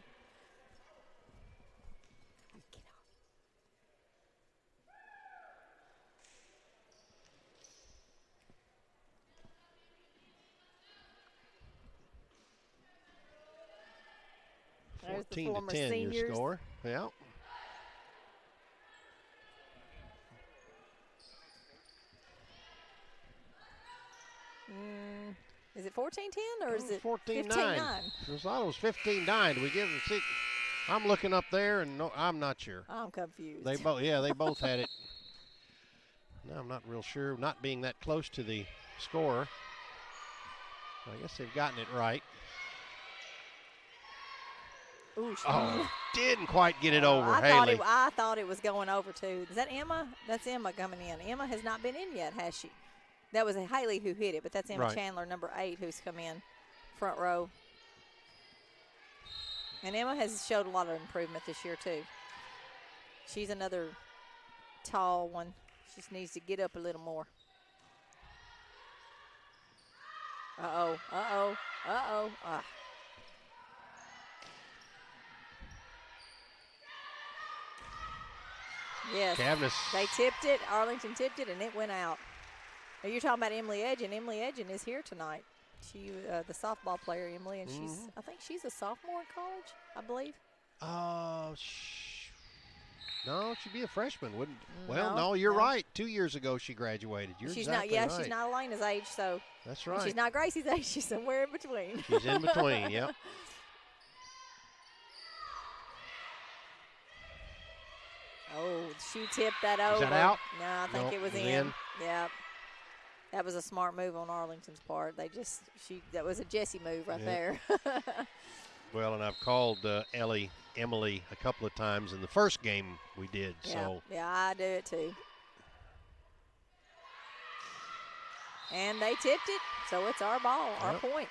There's 14 the to 10 seniors. your score. Yeah. Is it 14-10 or is it 14-9? 15-9? I thought it was 15-9. Do we give them 6? I'm looking up there, and no, I'm not sure. I'm confused. They both had it. No, I'm not real sure. Not being that close to the scorer. I guess they've gotten it right. Ooh, didn't quite get it over. I thought it was going over too. Is that Emma? That's Emma coming in. Emma has not been in yet, has she? That was Haley who hit it, but that's Emma Right. Chandler, number 8, who's come in front row. And Emma has showed a lot of improvement this year too. She's another tall one. She just needs to get up a little more. Uh-oh, uh-oh, uh-oh. Yes, Cavness. they tipped it. Arlington tipped it, and it went out. Now you're talking about Emily Edgen. Emily Edgen is here tonight. She, the softball player, Emily, and I think she's a sophomore in college, I believe. No, she'd be a freshman, wouldn't? Well, no, you're right. 2 years ago she graduated. You're She's exactly not. Yeah, right. she's not Elena's age, so. That's right. She's not Gracie's age. She's somewhere in between. She's in between. Yep. Oh, she tipped that over. Is that out? No, I think Nope, it was in. Yeah. That was a smart move on Arlington's part. That was a Jessie move right there. Well, and I've called Emily a couple of times in the first game we did. Yeah. So Yeah, I do it too. And they tipped it, so it's our ball, our point.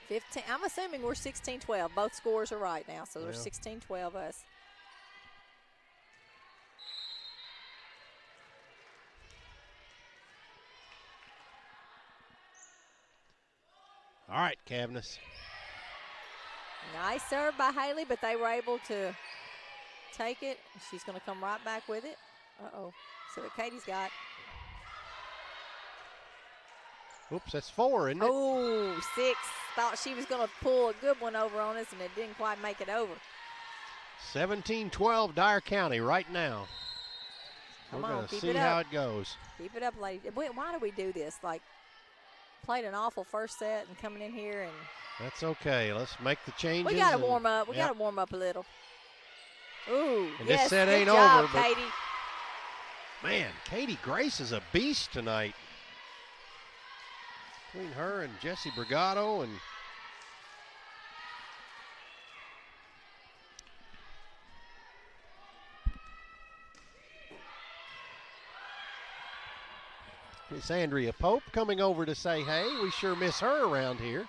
15. I'm assuming we're 16-12. Both scores are right now, so we're 16-12 us. all right, Cavness. Nice serve by Haley, but they were able to take it. She's going to come right back with it. Uh-oh. See what Katie's got. Oops, that's 4, isn't it? Oh, 6. Thought she was going to pull a good one over on us, and it didn't quite make it over. 17-12 Dyer County right now. Come We're on, going to keep see it how up. it goes. Keep it up, ladies. Why do we do this? Like, played an awful first set and coming in here and. That's okay. Let's make the changes. We got to warm up. We got to warm up a little. Ooh, And yes, this set good ain't job, over, but Katie. man, Katie Grace is a beast tonight. Between her and Jessie Brigado and Miss Andrea Pope coming over to say, hey, we sure miss her around here.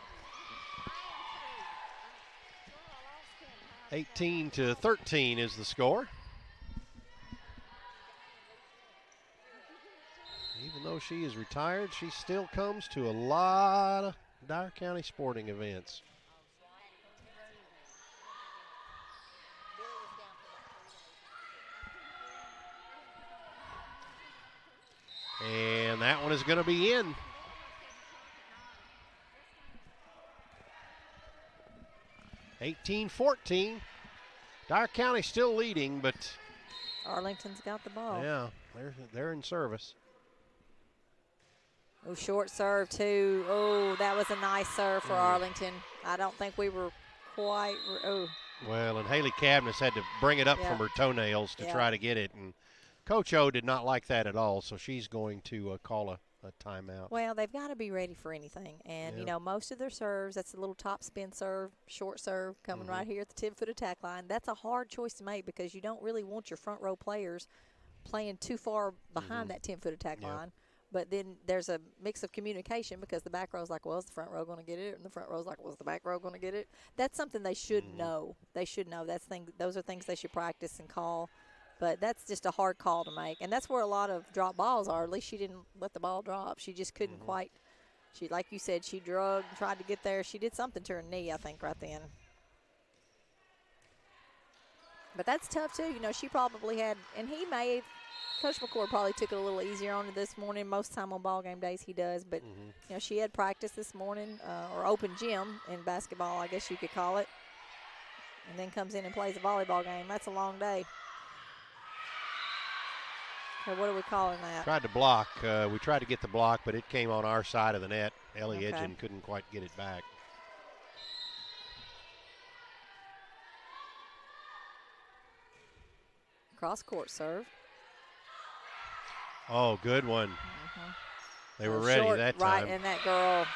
18-13 is the score. Even though she is retired, she still comes to a lot of Dyer County sporting events. And that one is going to be in. (18-14). Dyer County still leading, but Arlington's got the ball. yeah, they're in service. Oh, short serve, too. Oh, that was a nice serve for Arlington. I don't think we were quite Well, and Haley Cabness had to bring it up from her toenails to try to get it. And Coach O did not like that at all, so she's going to call a timeout. Well, they've got to be ready for anything. And, you know, most of their serves, that's a little top spin serve, short serve coming right here at the 10-foot attack line. That's a hard choice to make because you don't really want your front row players playing too far behind that 10-foot attack line. But then there's a mix of communication because the back row's like, well, is the front row going to get it? And the front row's like, well, is the back row going to get it? That's something they should know. They should know. Those are things they should practice and call. But that's just a hard call to make. And that's where a lot of drop balls are. At least she didn't let the ball drop. She just couldn't quite. She, like you said, she drug, tried to get there. She did something to her knee, I think, right then. But that's tough, too. You know, she probably had, and he may have, Coach McCord probably took it a little easier on her this morning. Most time on ball game days he does. But, you know, she had practice this morning, or open gym in basketball, I guess you could call it. And then comes in and plays a volleyball game. That's a long day. So what are we calling that? Tried to block. We tried to get the block, but it came on our side of the net. Ellie Edgen couldn't quite get it back. Cross-court serve. Oh, good one. They were ready that time. Right, and that girl,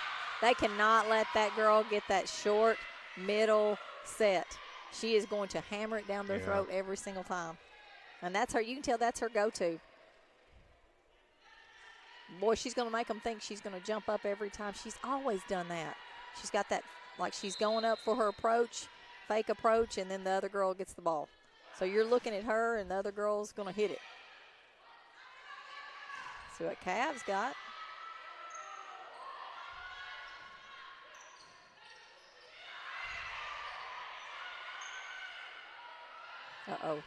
they cannot let that girl get that short middle set. She is going to hammer it down their throat every single time. And that's her, you can tell that's her go-to. Boy, she's going to make them think she's going to jump up every time. She's always done that. She's got that, like she's going up for her approach, fake approach, and then the other girl gets the ball. So you're looking at her, and the other girl's going to hit it. See what Cavs got. Uh-oh.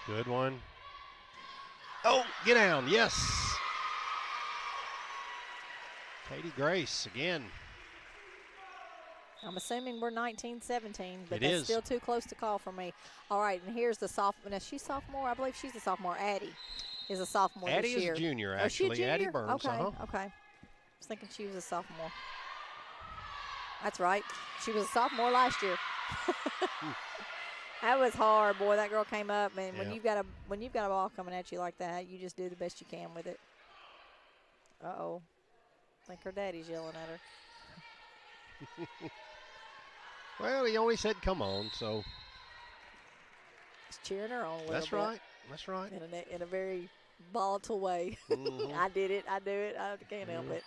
Good one. Oh, get down. Yes. Katie Grace again. I'm assuming we're 19-17, but it that's is still too close to call for me. All right, and here's the sophomore. Now, she's sophomore. I believe she's a sophomore. Addie is a sophomore Addie this year. is junior, actually. actually. Oh, she a junior? Addie Burns. Okay, okay. I was thinking she was a sophomore. That's right. She was a sophomore last year. That was hard, boy. That girl came up, and when you've got a ball coming at you like that, you just do the best you can with it. Uh-oh. I think her daddy's yelling at her. Well, he only said come on, so. He's cheering her on a little That's bit. right. That's right. In a very volatile way. I did it. I do it. I can't help it.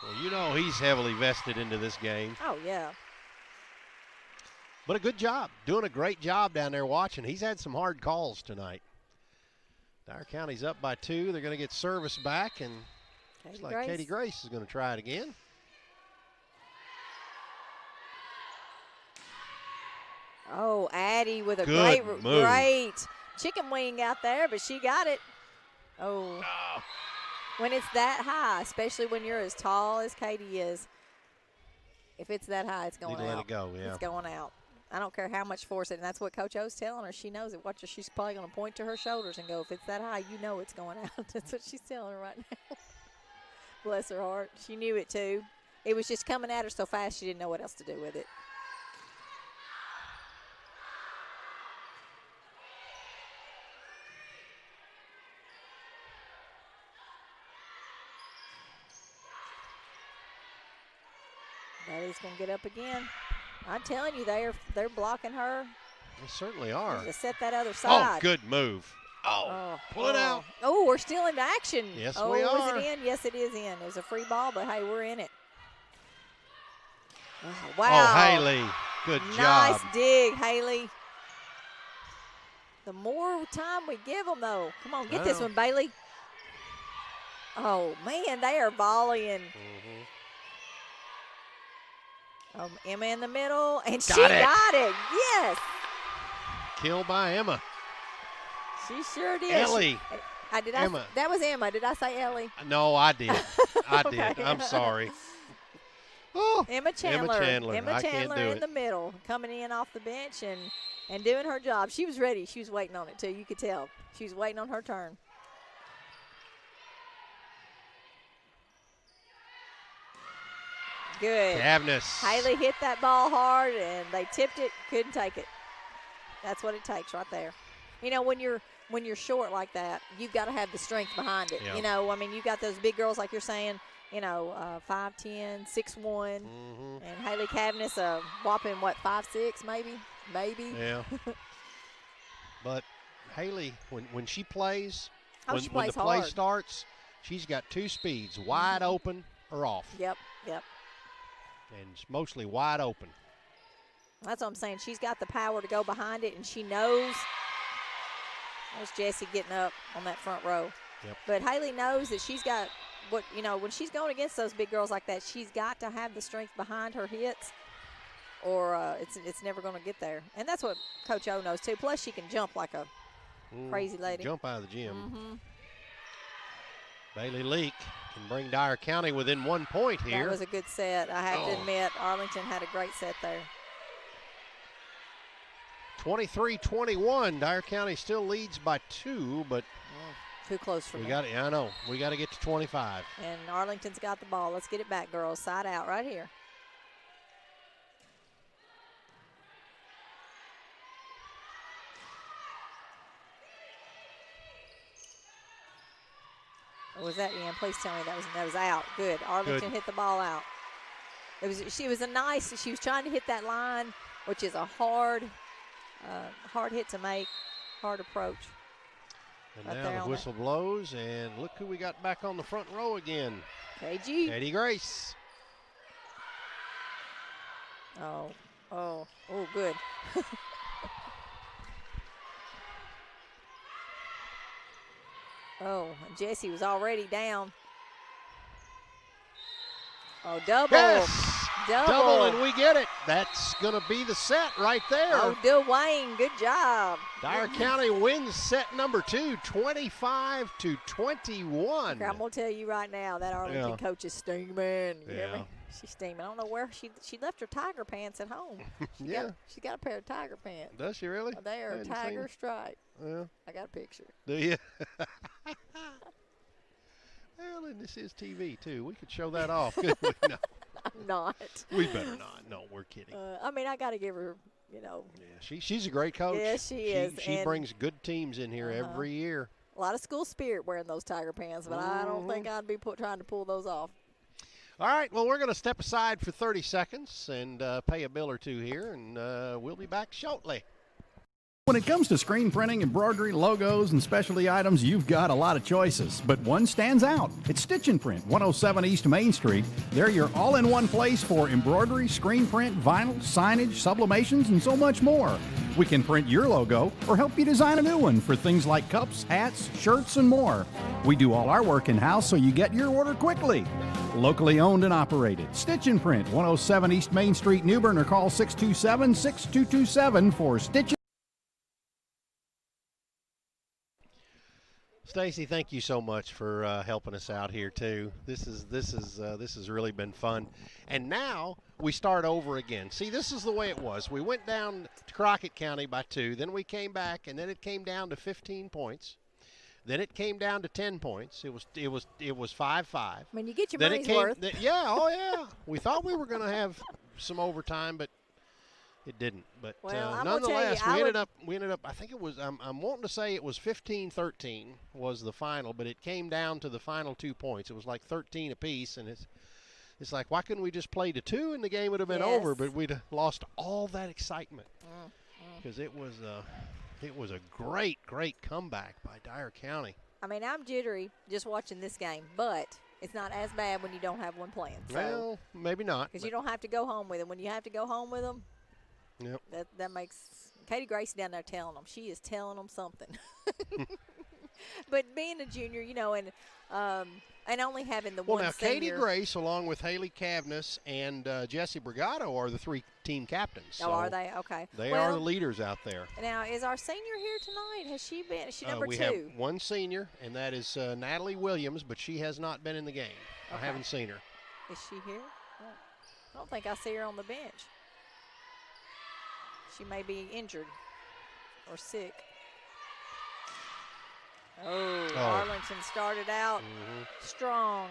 Well, you know he's heavily vested into this game. Oh, yeah. But a good job. Doing a great job down there watching. He's had some hard calls tonight. Dyer County's up by 2. They're going to get service back, and looks like Katie Grace is going to try it again. Oh, Addie with a Good great chicken wing out there, but she got it. Oh. When it's that high, especially when you're as tall as Katie is, if it's that high, it's going out. Let it go, yeah. It's going out. I don't care how much force it, and that's what Coach O's telling her. She knows it. Watch her. She's probably going to point to her shoulders and go, if it's that high, you know it's going out. That's what she's telling her right now. Bless her heart. She knew it, too. It was just coming at her so fast she didn't know what else to do with it. Bailey's going to get up again. I'm telling you, they're blocking her. They certainly are. To set that other side. Oh, good move. Oh, pull it out. Oh, we're still in action. Yes, we are. Is it in? Yes, it is in. It was a free ball, but, hey, we're in it. Oh, wow. Oh, Haley, good job. Nice dig, Haley. The more time we give them, though. Come on, get this one, Bailey. Oh, man, they are volleying. Emma in the middle, and she got it. Yes. Kill by Emma. She sure did. Ellie. Emma. That was Emma. Did I say Ellie? No, I did. I did. I'm sorry. Oh, Emma Chandler. Emma Chandler. Emma I Chandler can't do in the middle, coming in off the bench, and and doing her job. She was ready. She was waiting on it, too. You could tell. She was waiting on her turn. Good. Cavness. Haley hit that ball hard, and they tipped it. Couldn't take it. That's what it takes right there. You know, when you're short like that, you've got to have the strength behind it. Yeah. You know, I mean, you've got those big girls like you're saying, 5'10", 6'1", and Haley Cavness, a whopping, 5'6", maybe? Yeah. But Haley, when she plays, she when the plays play hard. starts, she's got two speeds, wide open or off. Yep. And it's mostly wide open. That's what I'm saying. She's got the power to go behind it, and she knows. There's Jessie getting up on that front row. Yep. But Haley knows that she's got when she's going against those big girls like that, she's got to have the strength behind her hits, or it's never going to get there. And that's what Coach O knows, too. Plus, she can jump like a crazy lady. Jump out of the gym. Bailey Leak can bring Dyer County within 1 point here. That was a good set. I have to admit, Arlington had a great set there. 23-21. Dyer County still leads by 2, but too close for me. I know. We got to get to 25. And Arlington's got the ball. Let's get it back, girls. Side out right here. Or was that in? Please tell me that was out. Good. Arlington hit the ball out. She was trying to hit that line, which is a hard hit to make, hard approach. And right now the whistle blows, and look who we got back on the front row again. KG. Eddie Grace. Oh, good. Jessie was already down. Oh, double. Yes! Double, and we get it. That's going to be the set right there. Oh, Dwayne, good job. Dyer County wins set number 2, 25-21. I'm going to tell you right now, that Arlington coach is steaming. You hear me? She's steaming. I don't know where she left her tiger pants at home. She got a pair of tiger pants. Does she really? They are tiger stripe. Yeah. I got a picture. Do you? Well, and this is TV, too. We could show that off, couldn't we? No. I'm not. We better not. No, we're kidding. I mean, I got to give her, Yeah, she's a great coach. Yes, she is. She brings good teams in here every year. A lot of school spirit wearing those tiger pants, but I don't think I'd be trying to pull those off. All right, well, we're going to step aside for 30 seconds and pay a bill or two here, and we'll be back shortly. When it comes to screen printing, embroidery, logos, and specialty items, you've got a lot of choices, but one stands out. It's Stitch & Print, 107 East Main Street. They're your all-in-one place for embroidery, screen print, vinyl, signage, sublimations, and so much more. We can print your logo or help you design a new one for things like cups, hats, shirts, and more. We do all our work in-house so you get your order quickly. Locally owned and operated. Stitch & Print, 107 East Main Street, New Bern, or call 627-6227 for Stitch. Stacy, thank you so much for helping us out here too. This has really been fun, and now we start over again. See, this is the way it was. We went down to Crockett County by 2, then we came back, and then it came down to 15 points. Then it came down to 10 points. It was 5-5. I mean, you get your money's worth. Yeah. We thought we were going to have some overtime, but it didn't. But nonetheless, we ended up. I think it was. I'm wanting to say it was 15-13 was the final, but it came down to the final 2 points. It was like 13 apiece, and it's like, why couldn't we just play to 2 and the game would have been over? But we'd have lost all that excitement because it was a great comeback by Dyer County. I mean, I'm jittery just watching this game, but it's not as bad when you don't have one playing. So, well, maybe not. Because you don't have to go home with them. When you have to go home with them, that makes Katie Grace down there telling them. She is telling them something. But being a junior, and only having the one now senior. Katie Grace, along with Haley Cavness and Jessie Brigado, are the 3 team captains. Oh, are they? Okay. They are the leaders out there. Now, is our senior here tonight? Has she been? Is she number 2? We have one senior, and that is Natalie Williams, but she has not been in the game. Okay. I haven't seen her. Is she here? I don't think I see her on the bench. She may be injured. or sick. Oh, Arlington started out strong.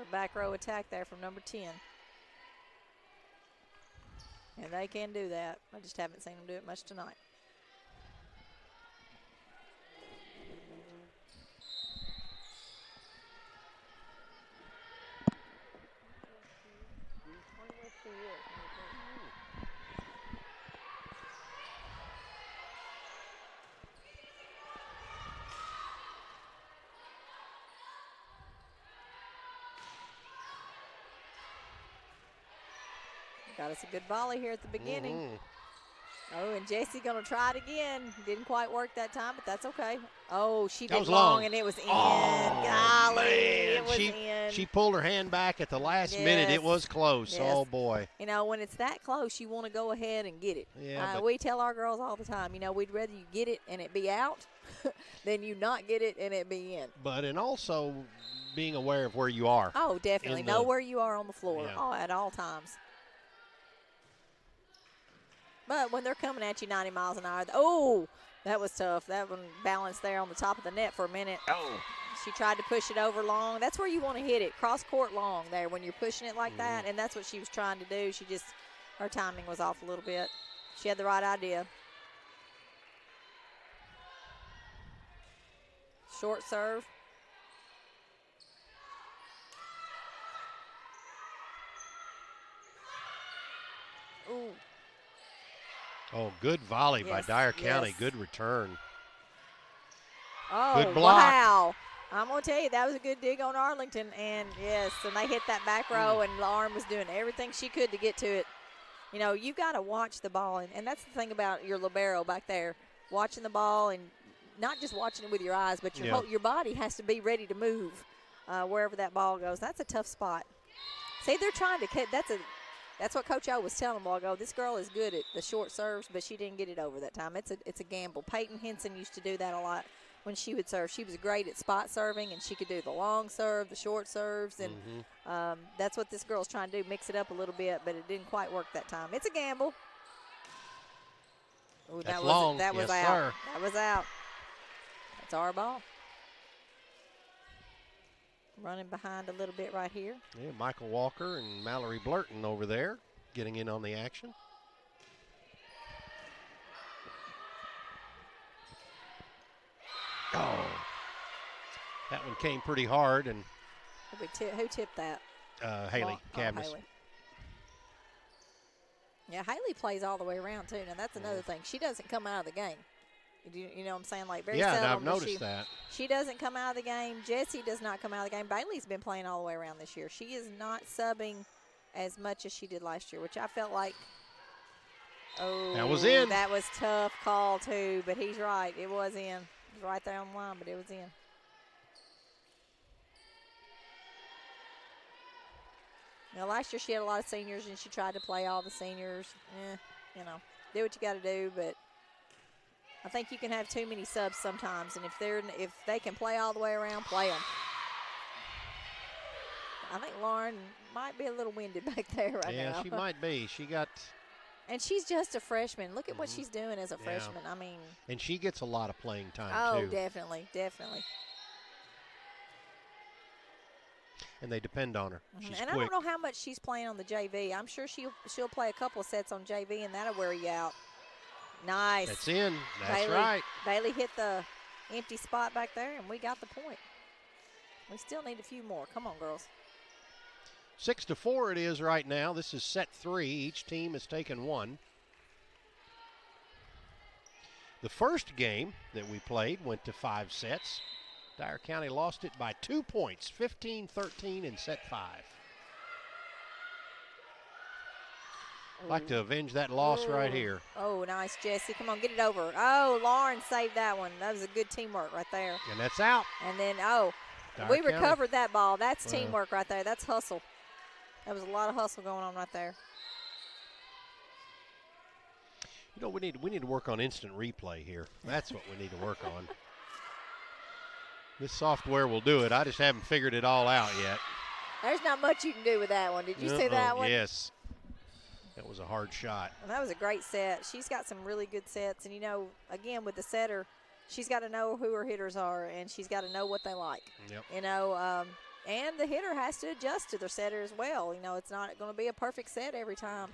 A back row attack there from number 10. And they can do that. I just haven't seen them do it much tonight. Got us a good volley here at the beginning. Oh, and Jessie going to try it again. Didn't quite work that time, but that's okay. Oh, she did long, and it was in. Golly, man. it was in. She pulled her hand back at the last minute. It was close. Yes. Oh, boy. You know, when it's that close, you want to go ahead and get it. Yeah, we tell our girls all the time, you know, we'd rather you get it and it be out than you not get it and it be in. But, and also being aware of where you are. Oh, definitely. Know where you are on the floor at all times. But when they're coming at you 90 miles an hour, that was tough. That one balanced there on the top of the net for a minute. Oh. She tried to push it over long. That's where you want to hit it, cross court long there when you're pushing it like that, and that's what she was trying to do. Her timing was off a little bit. She had the right idea. Short serve. Ooh. Oh, good volley by Dyer County. Good return. Oh, good block. Wow. I'm going to tell you, that was a good dig on Arlington. And, yes, and they hit that back row, and Lauren was doing everything she could to get to it. You know, you've got to watch the ball. And that's the thing about your libero back there, watching the ball and not just watching it with your eyes, but your body has to be ready to move wherever that ball goes. That's a tough spot. See, they're trying to – that's what Coach O was telling them a while ago. This girl is good at the short serves, but she didn't get it over that time. It's a gamble. Peyton Henson used to do that a lot when she would serve. She was great at spot serving, and she could do the long serve, the short serves, and that's what this girl's trying to do, mix it up a little bit, but it didn't quite work that time. It's a gamble. Ooh, that was out. Sir. That was out. That's our ball. Running behind a little bit right here. Yeah, Michael Walker and Mallory Blurton over there getting in on the action. Oh, that one came pretty hard. And who tipped that? Haley Cadmus. Haley. Yeah, Haley plays all the way around, too. Now, that's another thing. She doesn't come out of the game. You know what I'm saying? Like, very seldom. Yeah, I've noticed that. She doesn't come out of the game. Jessie does not come out of the game. Bailey's been playing all the way around this year. She is not subbing as much as she did last year, which I felt like, that was in. That was tough call, too, but he's right. It was in. It was right there on the line, but it was in. Now, last year she had a lot of seniors, and she tried to play all the seniors. You know, do what you got to do, but I think you can have too many subs sometimes, and if they can play all the way around, play them. I think Lauren might be a little winded back there right now. Yeah, she might be. And she's just a freshman. Look at what she's doing as a freshman. I mean. And she gets a lot of playing time, too. Oh, definitely, definitely. And they depend on her. She's and quick. I don't know how much she's playing on the JV. I'm sure she'll play a couple of sets on JV, and that'll wear you out. Nice. That's in. That's Bailey, right. Bailey hit the empty spot back there, and we got the point. We still need a few more. Come on, girls. 6-4 it is right now. This is set 3. Each team has taken one. The first game that we played went to 5 sets. Dyer County lost it by 2 points, 15-13 in set 5. Like to avenge that loss right here. Oh, nice, Jessie. Come on, get it over. Oh, Lauren saved that one. That was a good teamwork right there. And that's out. And then, Dyer we County recovered that ball. That's teamwork right there. That's hustle. That was a lot of hustle going on right there. You know, we need to work on instant replay here. That's what we need to work on. This software will do it. I just haven't figured it all out yet. There's not much you can do with that one. Did you see that one? Yes. That was a hard shot. And that was a great set. She's got some really good sets. And, you know, again, with the setter, she's got to know who her hitters are, and she's got to know what they like. Yep. You know, and the hitter has to adjust to their setter as well. You know, it's not going to be a perfect set every time.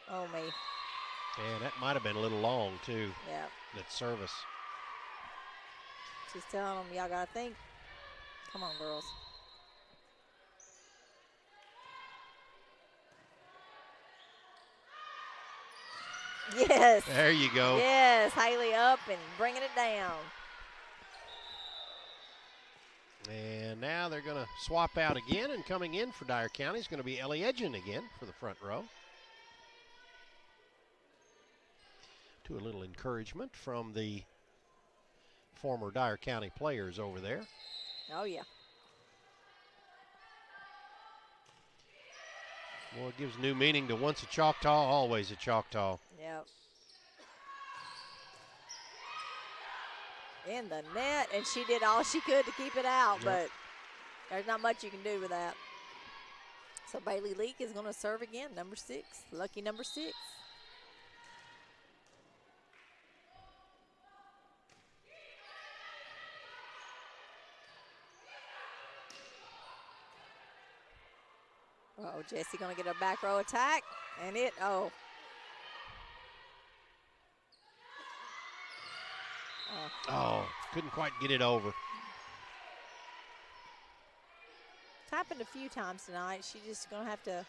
Oh, me. And that might have been a little long, too. Yeah. That service. She's telling them, y'all got to think. Come on, girls. Yes. There you go. Yes, Haley up and bringing it down. And now they're going to swap out again, and coming in for Dyer County is going to be Ellie Edgen again for the front row. To a little encouragement from the former Dyer County players over there. Oh, yeah. Well, it gives new meaning to once a Choctaw, always a Choctaw. Yep. In the net, and she did all she could to keep it out, Yep. but there's not much you can do with that. So Bailey Leak is going to serve again, number 6, lucky number 6. Oh, Jessie going to get a back row attack, and oh. Oh, couldn't quite get it over. It's happened a few times tonight. She's just going to have to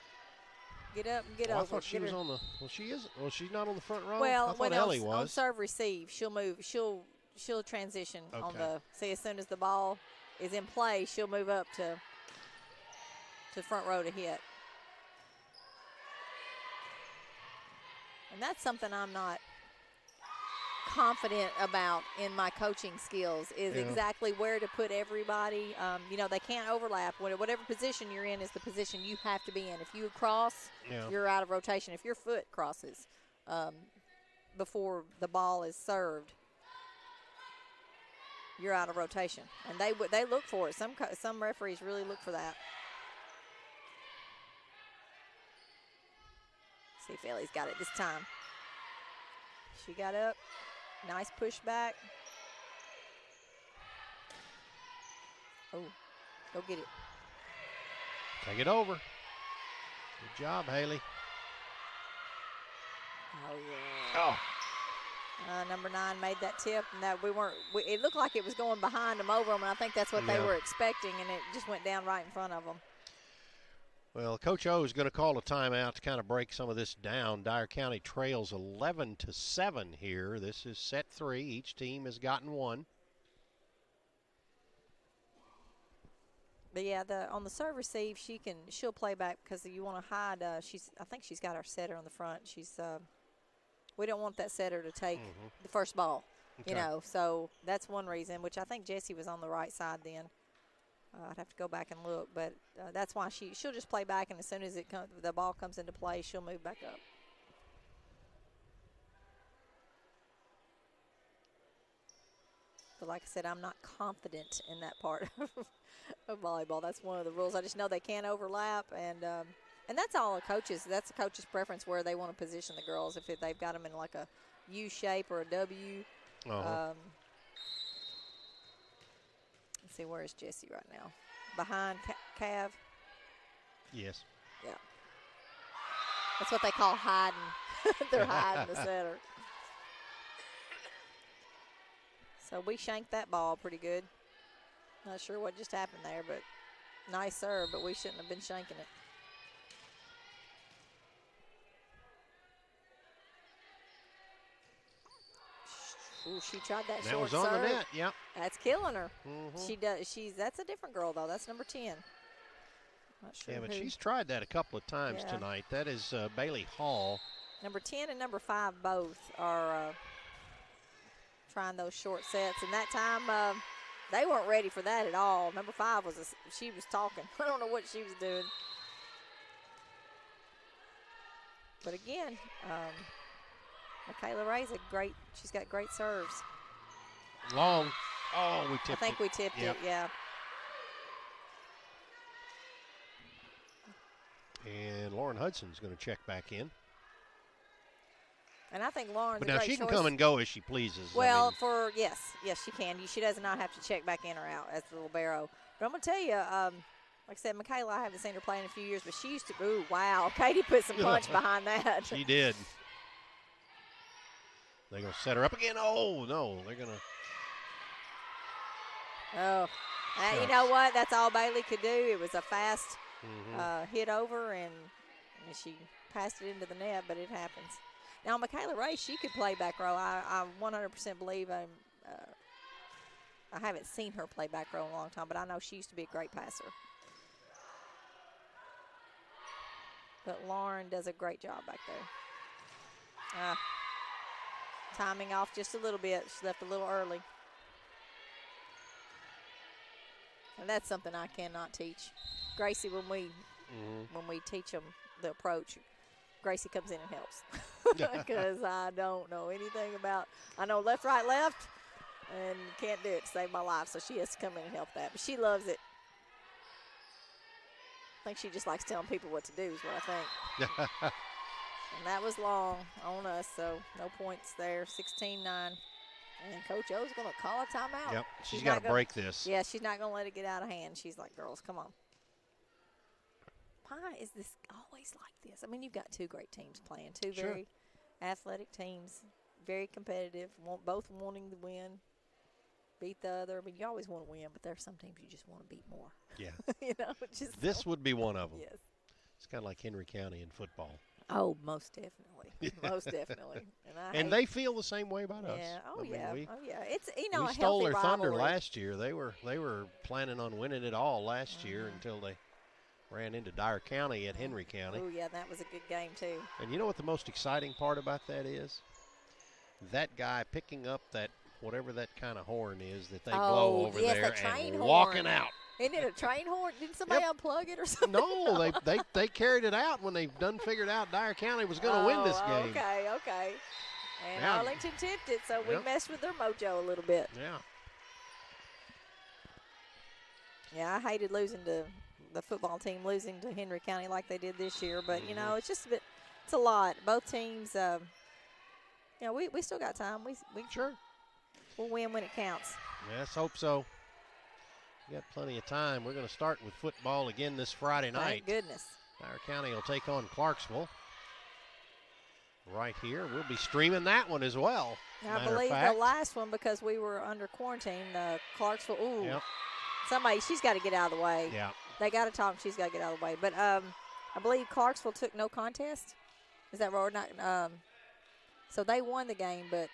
get up and get Oh, over. I thought she was on the, well, she isn't. Well, she's not on the front row. Well, I thought when Ellie on was. serve receive, she'll move. She'll transition on Okay. the. See, as soon as the ball is in play, she'll move up to front row to hit. And that's something I'm not confident about in my coaching skills is Yeah. exactly where to put everybody. You know, they can't overlap. Whatever position you're in is the position you have to be in. If you cross, Yeah. you're out of rotation. If your foot crosses before the ball is served, you're out of rotation. And they look for it. Some referees really look for that. See if Ellie's got it this time. She got up. Nice push back. Oh, go get it. Take it over. Good job, Haley. Oh, yeah. Oh. Number 9 made that tip, and that it looked like it was going behind them, over them, and I think that's what they Yeah. were expecting, and it just went down right in front of them. Well, Coach O is going to call a timeout to kind of break some of this down. Dyer County trails 11-7 here. This is set 3. Each team has gotten one. But yeah, on the serve receive, she'll play back because you want to hide. I think she's got our setter on the front. We don't want that setter to take the first ball, Okay. you know. So that's one reason. Which I think Jessie was on the right side then. I'd have to go back and look, but that's why she'll just play back, and as soon as the ball comes into play, she'll move back up. But like I said, I'm not confident in that part of volleyball. That's one of the rules. I just know they can't overlap, and that's all that's a coach's preference where they want to position the girls. If they've got them in like a U shape or a W. Let's see, where is Jessie right now? Behind Cav? Yes. Yeah. That's what they call hiding. They're hiding the setter. So we shanked that ball pretty good. Not sure what just happened there, but nice serve, but we shouldn't have been shanking it. Ooh, she tried that That short was on serve. the net, yep. That's killing her. Mhm. That's a different girl though. That's number 10. Not sure. Yeah, but who. she's tried that a couple of times Yeah. tonight. That is Bailey Hall. Number 10 and number 5 both are trying those short sets, and that time they weren't ready for that at all. Number 5 she was talking. I don't know what she was doing. But again, Michaela Ray's she's got great serves. Long. Oh, we tipped it. I think we tipped Yep. it, yeah. And Lauren Hudson's going to check back in. And I think Lauren's But a now great she can choice. come and go as she pleases. Well, yes, she can. She does not have to check back in or out as the libero. But I'm going to tell you, like I said, Michaela, I haven't seen her play in a few years, but she used to, ooh, wow. Katie put some punch behind that. She did. They're going to set her up again. Oh, no, they're going to. Oh, you know what? That's all Bailey could do. It was a fast hit over, and she passed it into the net, but it happens. Now, Michaela Ray, she could play back row. I 100% believe I haven't seen her play back row in a long time, but I know she used to be a great passer. But Lauren does a great job back there. Timing off just a little bit. She left a little early. And that's something I cannot teach. Gracie, when we teach them the approach, Gracie comes in and helps. Because I don't know anything about, I know left, right, left, and can't do it to save my life. So she has to come in and help that. But she loves it. I think she just likes telling people what to do is what I think. And that was long on us, so no points there, 16-9. And Coach O's going to call a timeout. Yep, she's got to break this. Yeah, she's not going to let it get out of hand. She's like, girls, come on. Why is this always like this? I mean, you've got two great teams playing, two very athletic teams, very competitive, both wanting to win, beat the other. I mean, you always want to win, but there are some teams you just want to beat more. Yeah. You know, this would be one of them. Yes. It's kind of like Henry County in football. Oh, most definitely. Most definitely. And they feel the same way about us. Yeah. Oh, I mean, yeah. It's, you know, we a stole their healthy thunder rivalry. last year. They were planning on winning it all last year until they ran into Dyer County at Henry County. Oh, yeah, that was a good game, too. And you know what the most exciting part about that is? That guy picking up that, whatever that kind of horn is that they blow over there and walking out. Isn't it a train horn? Didn't somebody unplug it or something? No, they carried it out when they done figured out Dyer County was going to win this game. Okay. And Arlington tipped it, so we messed with their mojo a little bit. Yeah. Yeah, I hated losing to the football team, losing to Henry County like they did this year. But, you know, it's just it's a lot. Both teams, you know, we still got time. We'll win when it counts. Let's hope so. We got plenty of time. We're going to start with football again this Friday night. Thank goodness. Dyer County will take on Clarksville. Right here. We'll be streaming that one as well. I believe the last one, because we were under quarantine, Clarksville. Ooh. Yep. Somebody, she's got to get out of the way. Yeah. They got to talk. She's got to get out of the way. But I believe Clarksville took no contest. Is that right? Not. So they won the game, but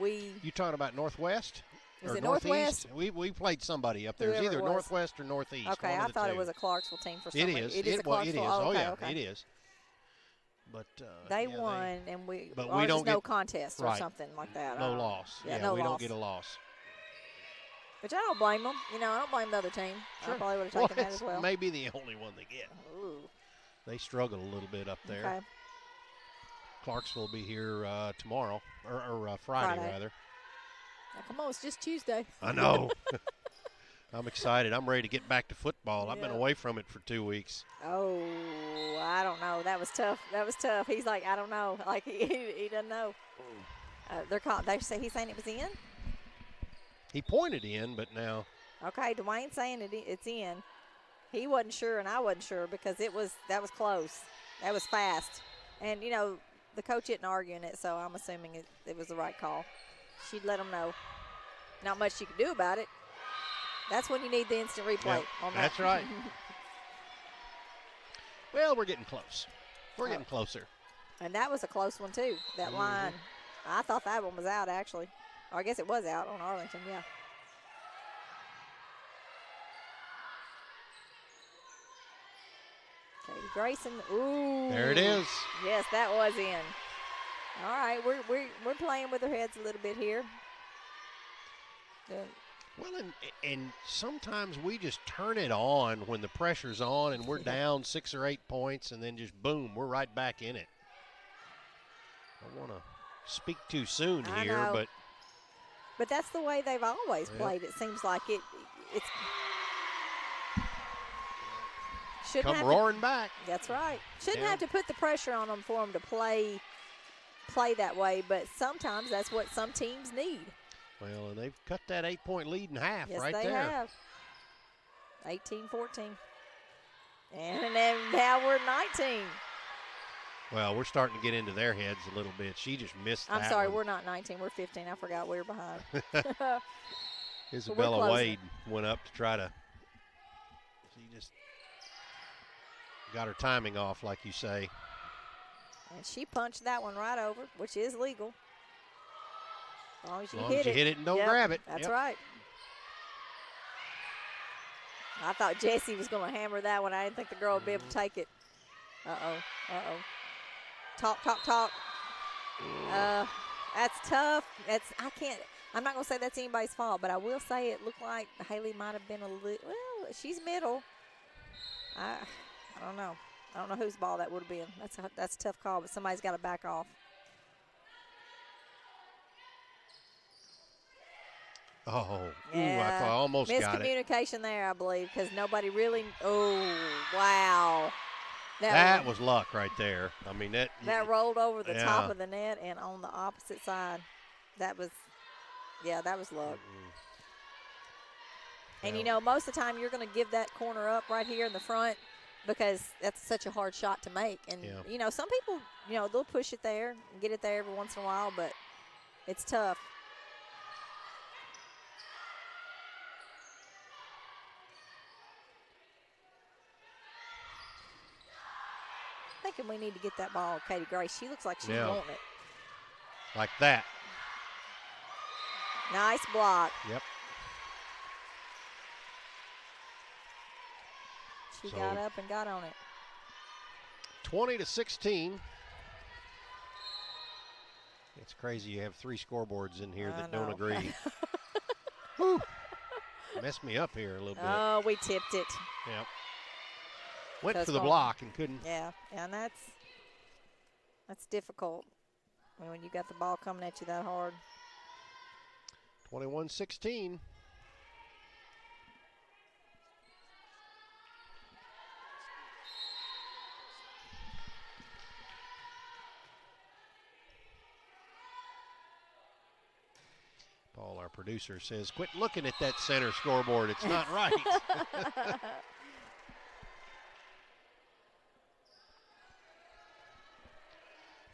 we. You talking about Northwest? Was it Northwest? We played somebody up there. It was either Northwest or Northeast. Okay, I thought it was a Clarksville team for some reason. It is. Oh, yeah, it is. But they won, and we don't get no contest or something like that. No loss. Yeah, we don't get a loss. Which I don't blame them. You know, I don't blame the other team. Sure. I probably would have taken that as well. Maybe the only one they get. Ooh. They struggle a little bit up there. Okay. Clarksville will be here tomorrow, or Friday rather. Now, come on, it's just Tuesday. I know. I'm excited. I'm ready to get back to football. I've been away from it for 2 weeks. Oh, I don't know. That was tough. He's like, I don't know. Like, he doesn't know. They say he's saying it was in? He pointed in, but now. Okay, Dwayne's saying it's in. He wasn't sure, and I wasn't sure, because that was close. That was fast. And, you know, the coach isn't arguing it, so I'm assuming it was the right call. She'd let them know. Not much she could do about it. That's when you need the instant replay on that. That's right. Well, we're getting close. We're getting closer. And that was a close one, too. That line. I thought that one was out, actually. Or I guess it was out on Arlington, yeah. Katie Grayson. Ooh. There it is. Yes, that was in. All right, we're playing with our heads a little bit here. Well, and sometimes we just turn it on when the pressure's on and we're down 6 or 8 points, and then just boom, we're right back in it. I want to speak too soon here, but that's the way they've always played. It seems like it's. shouldn't come roaring back. That's right. Shouldn't Yeah. have to put the pressure on them for them to play that way, but sometimes that's what some teams need. Well, and they've cut that 8-point lead in half Yes, right they there. have. 18-14. And then now we're 19. Well, we're starting to get into their heads a little bit. She just missed that I'm sorry, one. we're not 19. We're 15. I forgot we were behind. Isabella closing. Wade went up to try to. She just got her timing off, like you say. And she punched that one right over, which is legal. As long as you hit it and don't Yep, grab it. That's Yep. right. I thought Jessie was going to hammer that one. I didn't think the girl would be able to take it. Uh-oh. Talk. That's tough. I'm not going to say that's anybody's fault, but I will say it looked like Haley might have been a little, well, she's middle. I don't know. I don't know whose ball that would have been. That's a tough call, but somebody's got to back off. Oh, Yeah. I almost got it. Miscommunication there, I believe, because nobody really. Oh, wow. That was luck right there. I mean, that rolled over the Yeah. top of the net and on the opposite side. That was luck. And, you know, most of the time you're going to give that corner up right here in the front because that's such a hard shot to make. And, you know, some people, you know, they'll push it there and get it there every once in a while, but it's tough. Thinking we need to get that ball, Katie Grace. She looks like she's wanting it. Like that. Nice block. Yep. She got up and got on it. 20-16. It's crazy you have 3 scoreboards in here that don't agree. Whew. Messed me up here a little bit. Oh, we tipped it. Yep. Went That's for the fine. block and couldn't. Yeah, and that's difficult when you got the ball coming at you that hard. 21-16. Paul, our producer, says, quit looking at that center scoreboard. It's not right.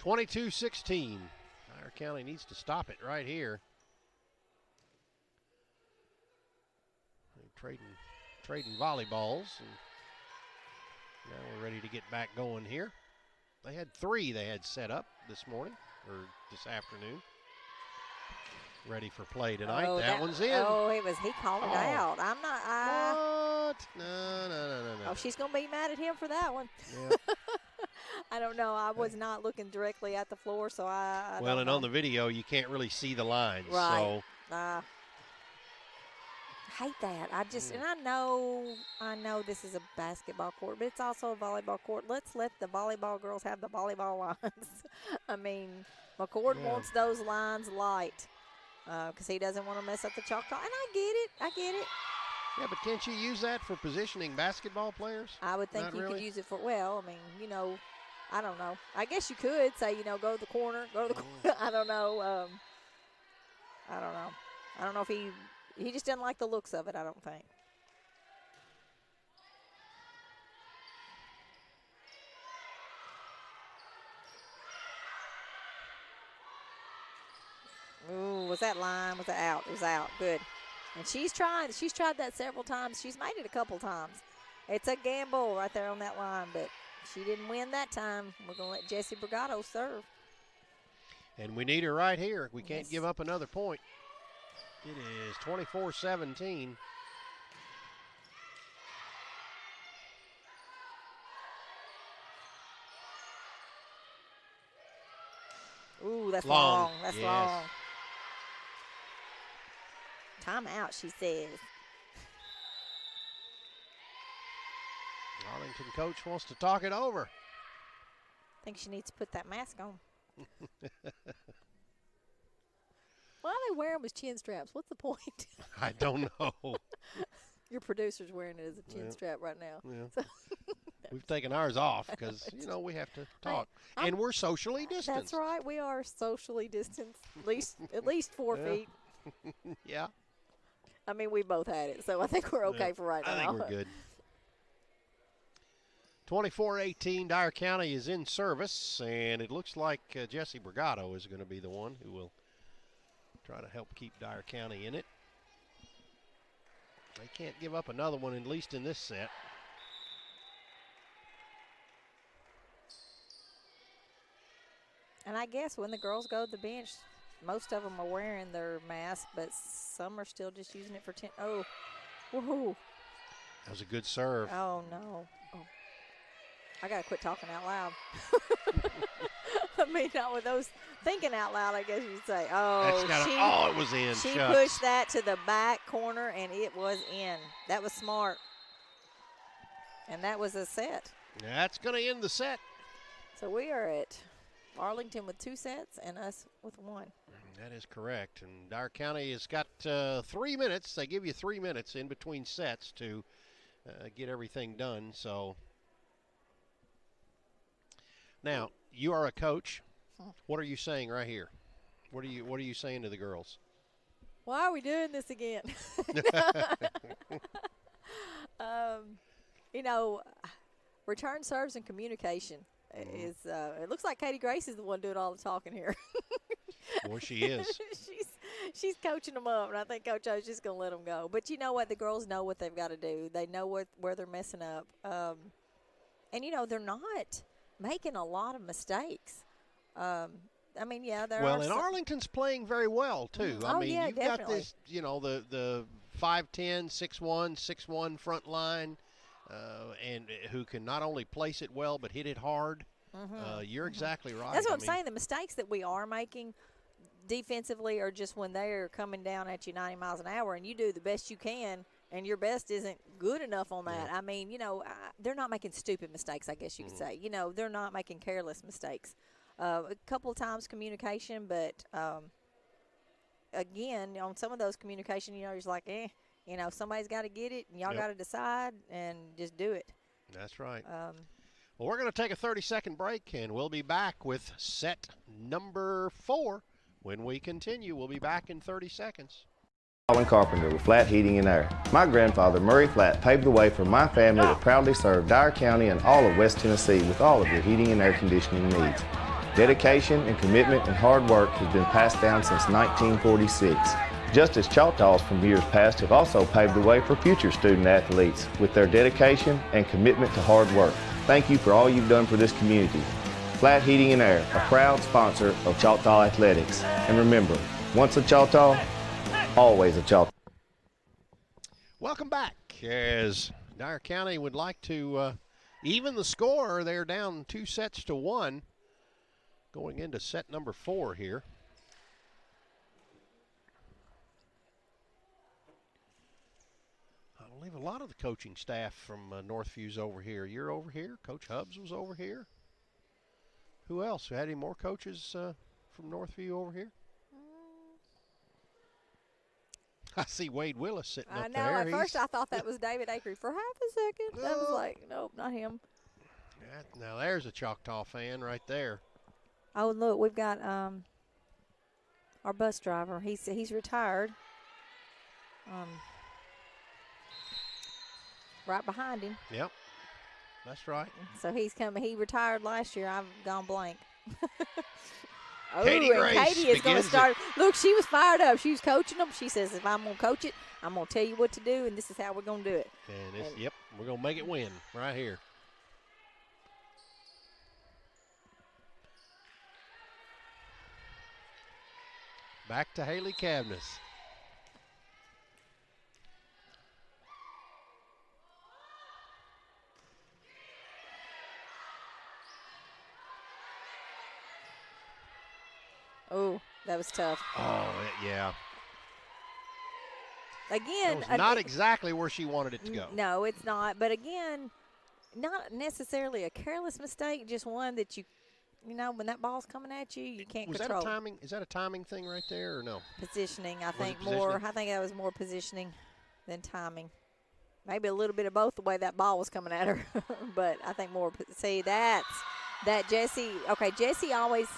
22-16. Dyer County needs to stop it right here. They're trading volleyballs, and now we're ready to get back going here. They had 3 they had set up this morning or this afternoon. Ready for play tonight. Oh, that one's in. Oh, he called it out. I'm not. What? No. Oh, she's gonna be mad at him for that one. Yeah. I don't know. I was not looking directly at the floor, so I Well, don't and know. on the video, you can't really see the lines. Right. So I hate that. And I know this is a basketball court, but it's also a volleyball court. Let's let the volleyball girls have the volleyball lines. I mean, McCord wants those lines light because he doesn't want to mess up the Choctaw. And I get it. yeah, but can't you use that for positioning basketball players? I would think Not you really? could use it for, well, I mean, you know, I don't know. I guess you could say, you know, go to the corner, corner. I don't know. I don't know if he just doesn't like the looks of it, I don't think. Ooh, was that line? Was that out? It was out. Good. And she's tried that several times. She's made it a couple times. It's a gamble right there on that line, but she didn't win that time. We're going to let Jessie Brigado serve. And we need her right here. We can't Yes. give up another point. It is 24-17. Ooh, that's Long. long. That's Yes. long. Timeout, she says. Arlington coach wants to talk it over. I think she needs to put that mask on. Why are they wearing them as chin straps? What's the point? I don't know. Your producer's wearing it as a chin strap right now. Yeah. We've taken ours off because, you know, we have to talk. And we're socially distanced. That's right. We are socially distanced, at least 4 feet. Yeah. I mean, we both had it, so I think we're okay for right now. I think we're good. 24-18, Dyer County is in service, and it looks like Jesse Brigado is going to be the one who will try to help keep Dyer County in it. They can't give up another one, at least in this set. And I guess when the girls go to the bench, most of them are wearing their mask, but some are still just using it for 10. Oh, woohoo. That was a good serve. Oh, no. Oh. I got to quit talking out loud. I mean, not with those thinking out loud, I guess you'd say. Oh, it was in. She Shucks. pushed that to the back corner, and it was in. That was smart. And that was a set. That's going to end the set. So we are at Arlington with 2 sets and us with 1. That is correct. And Dyer County has got 3 minutes. They give you 3 minutes in between sets to get everything done. So now you are a coach. What are you saying right here? What are you saying to the girls? Why are we doing this again? You know, return serves and communication is. It looks like Katie Grace is the one doing all the talking here. Boy, she is. she's coaching them up, and I think Coach O's just going to let them go. But you know what? The girls know what they've got to do. They know where they're messing up. And, you know, they're not making a lot of mistakes. I mean, yeah, there are. Well, and Arlington's playing very well, too. I mean, yeah, you've definitely. got this, you know, the 5'10", 6'1", 6'1" front line, and who can not only place it well but hit it hard. You're exactly right. That's what I'm saying. The mistakes that we are making defensively are just when they're coming down at you 90 miles an hour, and you do the best you can, and your best isn't good enough on that. Yeah. I mean, you know, they're not making stupid mistakes, I guess you could say. You know, they're not making careless mistakes. A couple of times communication, but again, on some of those communication, you know, you're just like, you know, somebody's got to get it, and y'all got to decide and just do it. That's right. Well, we're going to take a 30-second break, and we'll be back with set number 4. When we continue, we'll be back in 30 seconds. Colin Carpenter with Flat Heating and Air. My grandfather, Murray Flat, paved the way for my family to proudly serve Dyer County and all of West Tennessee with all of your heating and air conditioning needs. Dedication and commitment and hard work has been passed down since 1946. Just as Choctaws from years past have also paved the way for future student athletes with their dedication and commitment to hard work. Thank you for all you've done for this community. Flat Heating and Air, a proud sponsor of Choctaw Athletics. And remember, once a Choctaw, always a Choctaw. Welcome back. As Dyer County would like to even the score, they're down 2 sets to 1 going into set number 4 here. I believe a lot of the coaching staff from Northview's over here. You're over here. Coach Hubbs was over here. Who else? Had any more coaches from Northview over here? I see Wade Willis sitting up there. I know. At first I thought that was David Akery for half a second. I was like, nope, not him. Now there's a Choctaw fan right there. Oh, look, we've got our bus driver. He's retired. Right behind him. Yep, that's right. So he's coming. He retired last year. I've gone blank. Katie Grace Katie is going to start. Look, she was fired up. She was coaching them. She says, if I'm going to coach it, I'm going to tell you what to do, and this is how we're going to do it. And yep, we're going to make it win right here. Back to Haley Cavness. Oh, that was tough. Oh, yeah. Again, not exactly where she wanted it to go. No, it's not. But again, not necessarily a careless mistake, just one that you know, when that ball's coming at you, you can't control. Is that a timing thing right there or no? Positioning, I think more. I think that was more positioning than timing. maybe a little bit of both the way that ball was coming at her. But I think more, see, that Jessie, okay, Jessie always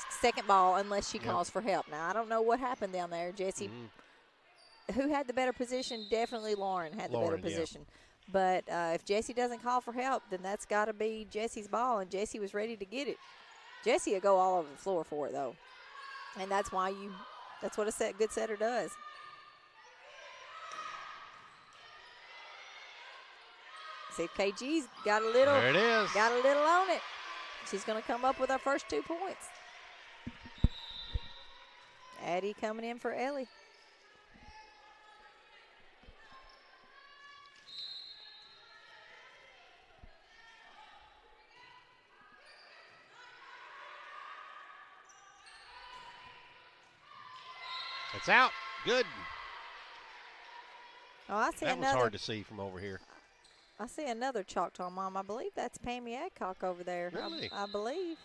second ball unless she calls for help. Now, I don't know what happened down there. Jessie, who had the better position? Definitely Lauren had the better position. But if Jessie doesn't call for help, then that's got to be Jessie's ball, and Jessie was ready to get it. Jessie will go all over the floor for it, though. And that's why that's what a good setter does. See, KG's got a little. There it is. Got a little on it. She's going to come up with her first 2 points. Addie coming in for Ellie. It's out. Good. Oh, I see that another. was hard to see from over here. I see another Choctaw mom. I believe that's Pammy Adcock over there. Really? I believe.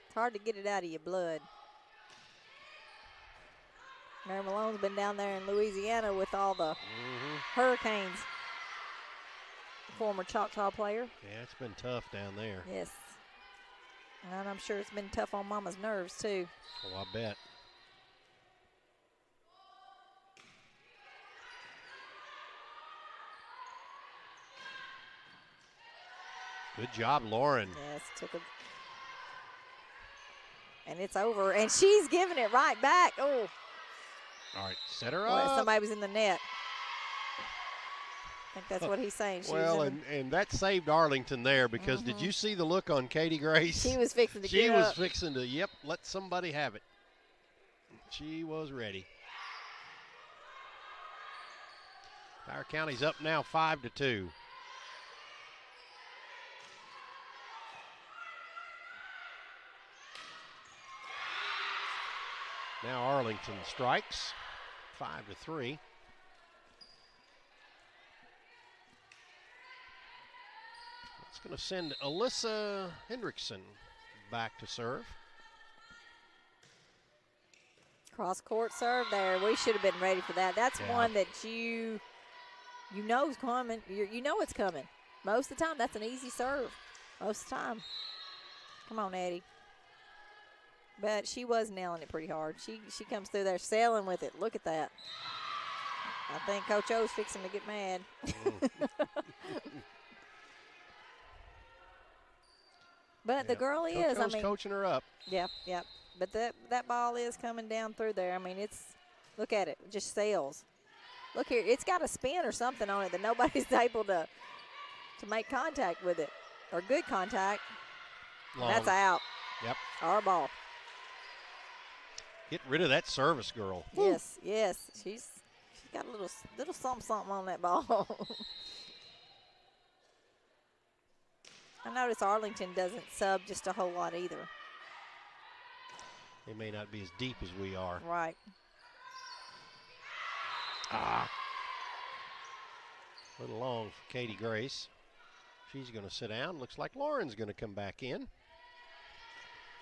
It's hard to get it out of your blood. Mary Malone's been down there in Louisiana with all the hurricanes. Former Choctaw player. Yeah, it's been tough down there. Yes. And I'm sure it's been tough on Mama's nerves, too. Oh, I bet. Good job, Lauren. Yes, and it's over, and she's giving it right back. Oh. All right, set her Boy, up. somebody was in the net. I think that's what he's saying. Well, and that saved Arlington there because did you see the look on Katie Grace? She was fixing to She was fixing to, let somebody have it. She was ready. Dyer County's up now 5-2. Now Arlington strikes, 5-3. It's going to send Alyssa Hendrickson back to serve. Cross court serve there. We should have been ready for that. That's one that you know is coming. You know it's coming. Most of the time, that's an easy serve. Most of the time. Come on, Eddie. But she was nailing it pretty hard. She comes through there sailing with it. Look at that. I think Coach O's fixing to get mad. But the girl is. Coach O's coaching her up. Yep. But that ball is coming down through there. I mean, look at it. It just sails. Look here. It's got a spin or something on it that nobody's able to make contact with it, or good contact. That's out. Yep. Our ball. Get rid of that service girl. Yes. She's got a little something on that ball. I notice Arlington doesn't sub just a whole lot either. They may not be as deep as we are. Right. A little long for Katie Grace. She's going to sit down. Looks like Lauren's going to come back in.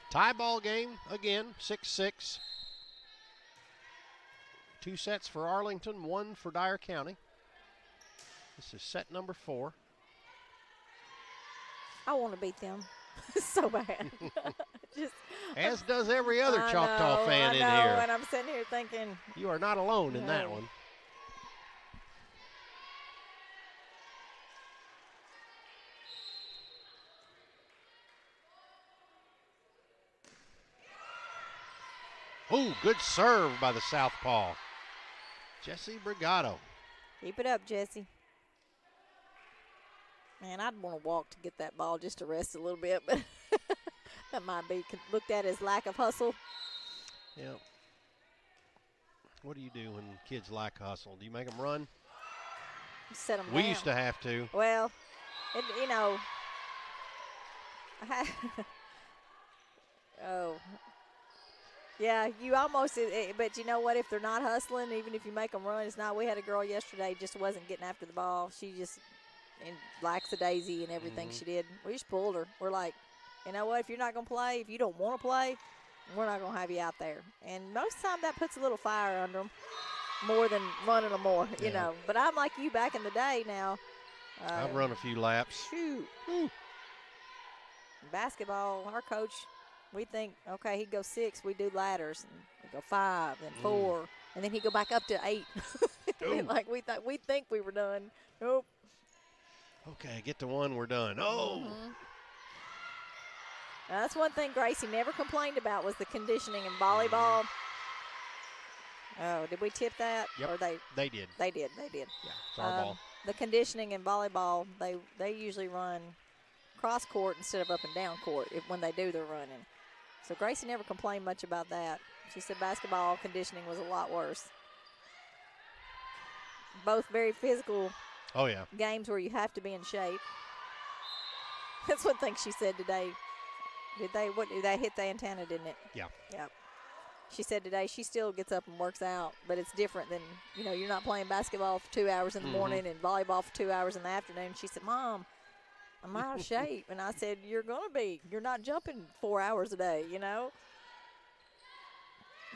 Tie ball game again, 6-6. 2 sets for Arlington, 1 for Dyer County. This is set number 4. I want to beat them so bad. As does every other Choctaw fan in here. And I'm sitting here thinking. You are not alone in that one. Oh, good serve by the southpaw. Jessie Brigado. Keep it up, Jessie. Man, I'd want to walk to get that ball just to rest a little bit, but that might be looked at as lack of hustle. Yeah. What do you do when kids lack hustle? Do you make them run? Set them We down. used to have to. Well, oh. Yeah, you almost, but you know what? If they're not hustling, even if you make them run, it's not. We had a girl yesterday just wasn't getting after the ball. She just, and lackadaisy and everything she did. We just pulled her. We're like, you know what? If you're not going to play, if you don't want to play, we're not going to have you out there. And most of the time that puts a little fire under them. more than running them more, you Yeah. know. But I'm like you back in the day now. I've run a few laps. Shoot. Basketball, our coach, we think, okay, he'd go 6, we do ladders. And we go 5, then 4, and then he'd go back up to 8. Ooh. Like we think we were done. Nope. Okay, get to 1, we're done. Oh. Now, that's one thing Gracie never complained about was the conditioning in volleyball. Oh, did we tip that? Yep. Or They did. They did. Yeah, it's our ball. The conditioning in volleyball, they usually run cross court instead of up and down court when they do their running. So Gracie never complained much about that. She said basketball conditioning was a lot worse. Both very physical Oh, yeah. games where you have to be in shape. That's one thing she said today. Did they hit the antenna, didn't it? Yeah. Yeah. She said today she still gets up and works out, but it's different than, you know, you're not playing basketball for 2 hours in the morning and volleyball for 2 hours in the afternoon. She said, Mom, I'm out of shape. And I said, you're going to be. You're not jumping 4 hours a day, you know.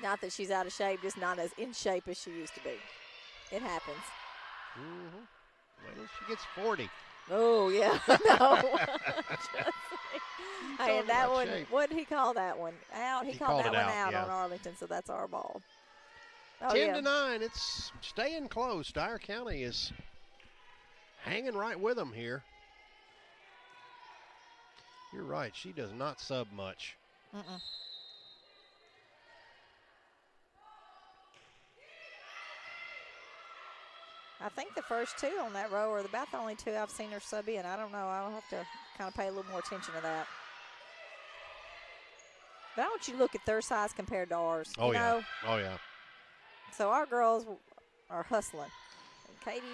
Not that she's out of shape, just not as in shape as she used to be. It happens. Wait till she gets 40. Oh, yeah. No. Hey, and that about one, shape. what did he call that one? Out. He called that called one it out, out yeah. on Arlington, so that's our ball. Oh, 10 yeah. to 9. It's staying close. Dyer County is hanging right with them here. You're right. She does not sub much. I think the first 2 on that row are about the only 2 I've seen her sub in. I don't know. I'll have to kind of pay a little more attention to that. But I want you to look at their size compared to ours. Oh, you yeah. know? Oh, yeah. So our girls are hustling. And Katie,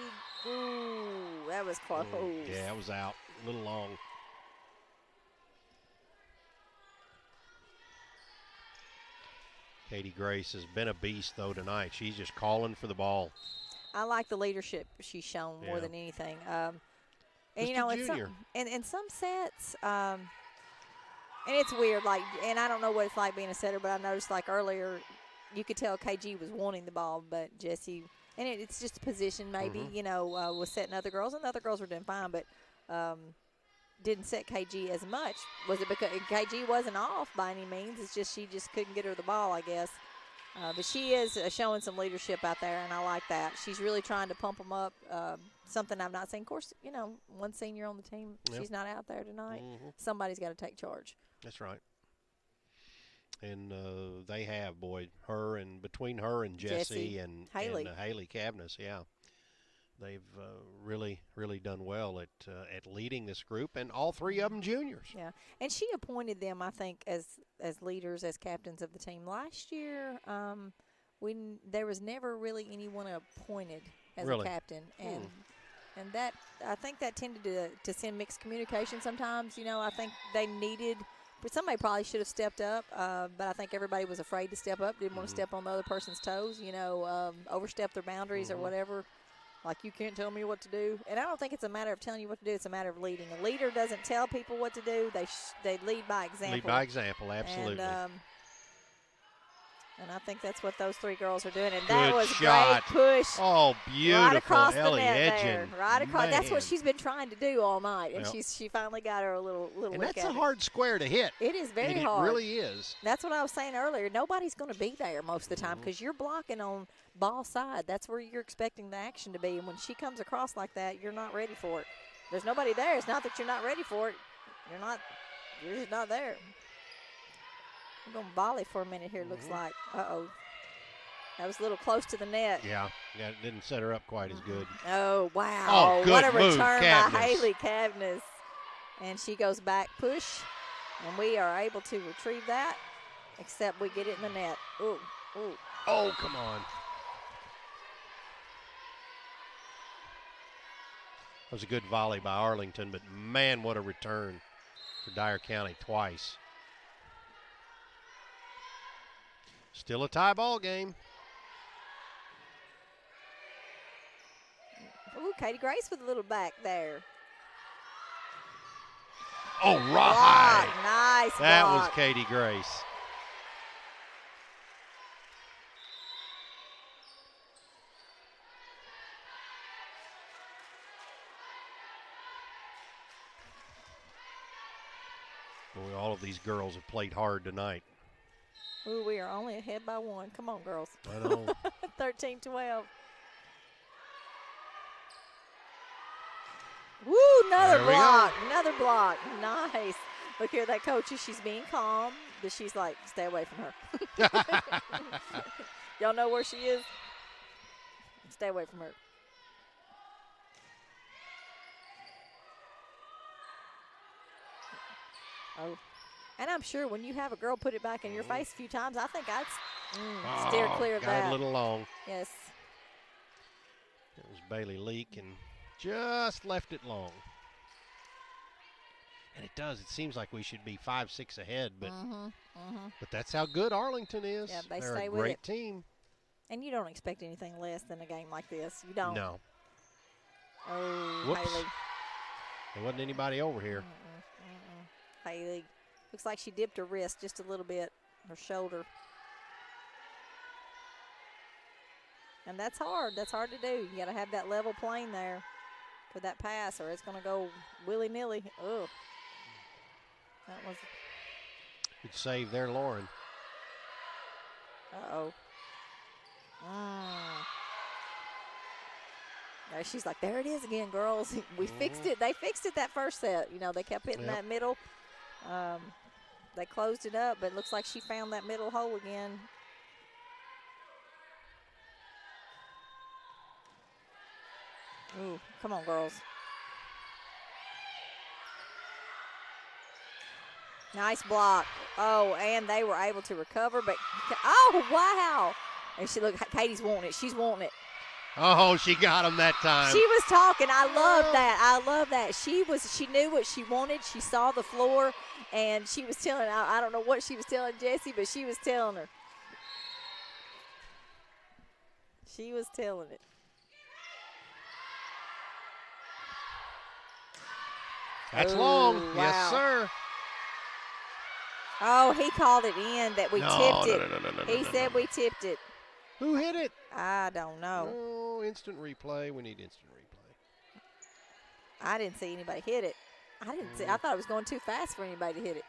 ooh, that was close. Yeah, it was out. A little long. Katie Grace has been a beast, though, tonight. She's just calling for the ball. I like the leadership she's shown more Yeah. than anything. And, Just you a know, in junior. some sets, and it's weird, like, and I don't know what it's like being a setter, but I noticed, like, earlier, you could tell KG was wanting the ball, but Jessie, and it's just a position maybe, you know, was setting other girls, and the other girls were doing fine, but didn't set KG as much. Was it because KG wasn't off by any means? It's just she just couldn't get her the ball, I guess. But she is showing some leadership out there, and I like that. She's really trying to pump them up, something I've not seen. Of course, you know, one senior on the team, she's not out there tonight. Somebody's got to take charge. That's right. And they have, boy, her and between her and Jessie and Haley Cavness, yeah. They've really, really done well at leading this group, and all 3 of them juniors. Yeah, and she appointed them, I think, as leaders, as captains of the team. Last year, there was never really anyone appointed as a captain, and that I think that tended to send mixed communication sometimes. You know, I think they needed. But somebody probably should have stepped up, but I think everybody was afraid to step up, didn't want to step on the other person's toes, you know, overstep their boundaries or whatever. Like, you can't tell me what to do. And I don't think it's a matter of telling you what to do. It's a matter of leading. A leader doesn't tell people what to do. They lead by example. Lead by example, absolutely. And I think that's what those 3 girls are doing. And Good that was shot. a great push. Oh, beautiful. Right across the Ellie net Edgen. there. Right across. That's what Man. she's been trying to do all night. And Yep. she finally got her a little And lick that's at a it. hard square to hit. It is very It hard. really is. That's what I was saying earlier. Nobody's going to be there most of the time because you're blocking on ball side. That's where you're expecting the action to be. And when she comes across like that, you're not ready for it. There's nobody there. It's not that you're not ready for it. You're just not there. We're going to volley for a minute here, looks like. Uh-oh. That was a little close to the net. Yeah, it didn't set her up quite as good. Oh, wow. Oh, good what a move, return Cavness. by Haley Cavness. And she goes back push, and we are able to retrieve that, except we get it in the net. Ooh, ooh. Oh, come on. That was a good volley by Arlington, but man, what a return for Dyer County twice. Still a tie ball game. Ooh, Katie Grace with a little back there. Oh, Block. right. Nice That was block. Katie Grace. Boy, all of these girls have played hard tonight. Ooh, we are only ahead by 1. Come on, girls. I know. 13-12. Woo, another There we block. go. Another block. Nice. Look here, that coach, she's being calm, but she's like, stay away from her. Y'all know where she is? Stay away from her. Oh. And I'm sure when you have a girl put it back in your face a few times, I think I'd steer clear of got that. it a little long. Yes. It was Bailey Leak and just left it long. And it does. It seems like we should be 5-6 ahead, but but that's how good Arlington is. Yeah, they They're stay a with great it. team. And you don't expect anything less than a game like this. You don't. No. Oh, Whoops. Haley. There wasn't anybody over here. Haley. Looks like she dipped her wrist just a little bit, her shoulder. And that's hard. That's hard to do. You got to have that level plane there for that pass, or it's going to go willy-nilly. Oh. That was. Good save there, Lauren. Uh-oh. There, she's like, there it is again, girls. We fixed it. They fixed it that first set. You know, they kept hitting that middle. They closed it up, but it looks like she found that middle hole again. Ooh, come on, girls. Nice block. Oh, and they were able to recover, but oh, wow. And she look, Katie's wanting it. She's wanting it. Oh, she got him that time. She was talking. I love that. I love that. She knew what she wanted. She saw the floor, and she was telling, I don't know what she was telling Jessie, but she was telling her. She was telling it. That's Ooh, long. wow. Yes, sir. Oh, he called it in that we tipped it. No, He said we tipped it. Who hit it? I don't know. Oh, instant replay. We need instant replay. I didn't see anybody hit it. I thought it was going too fast for anybody to hit it.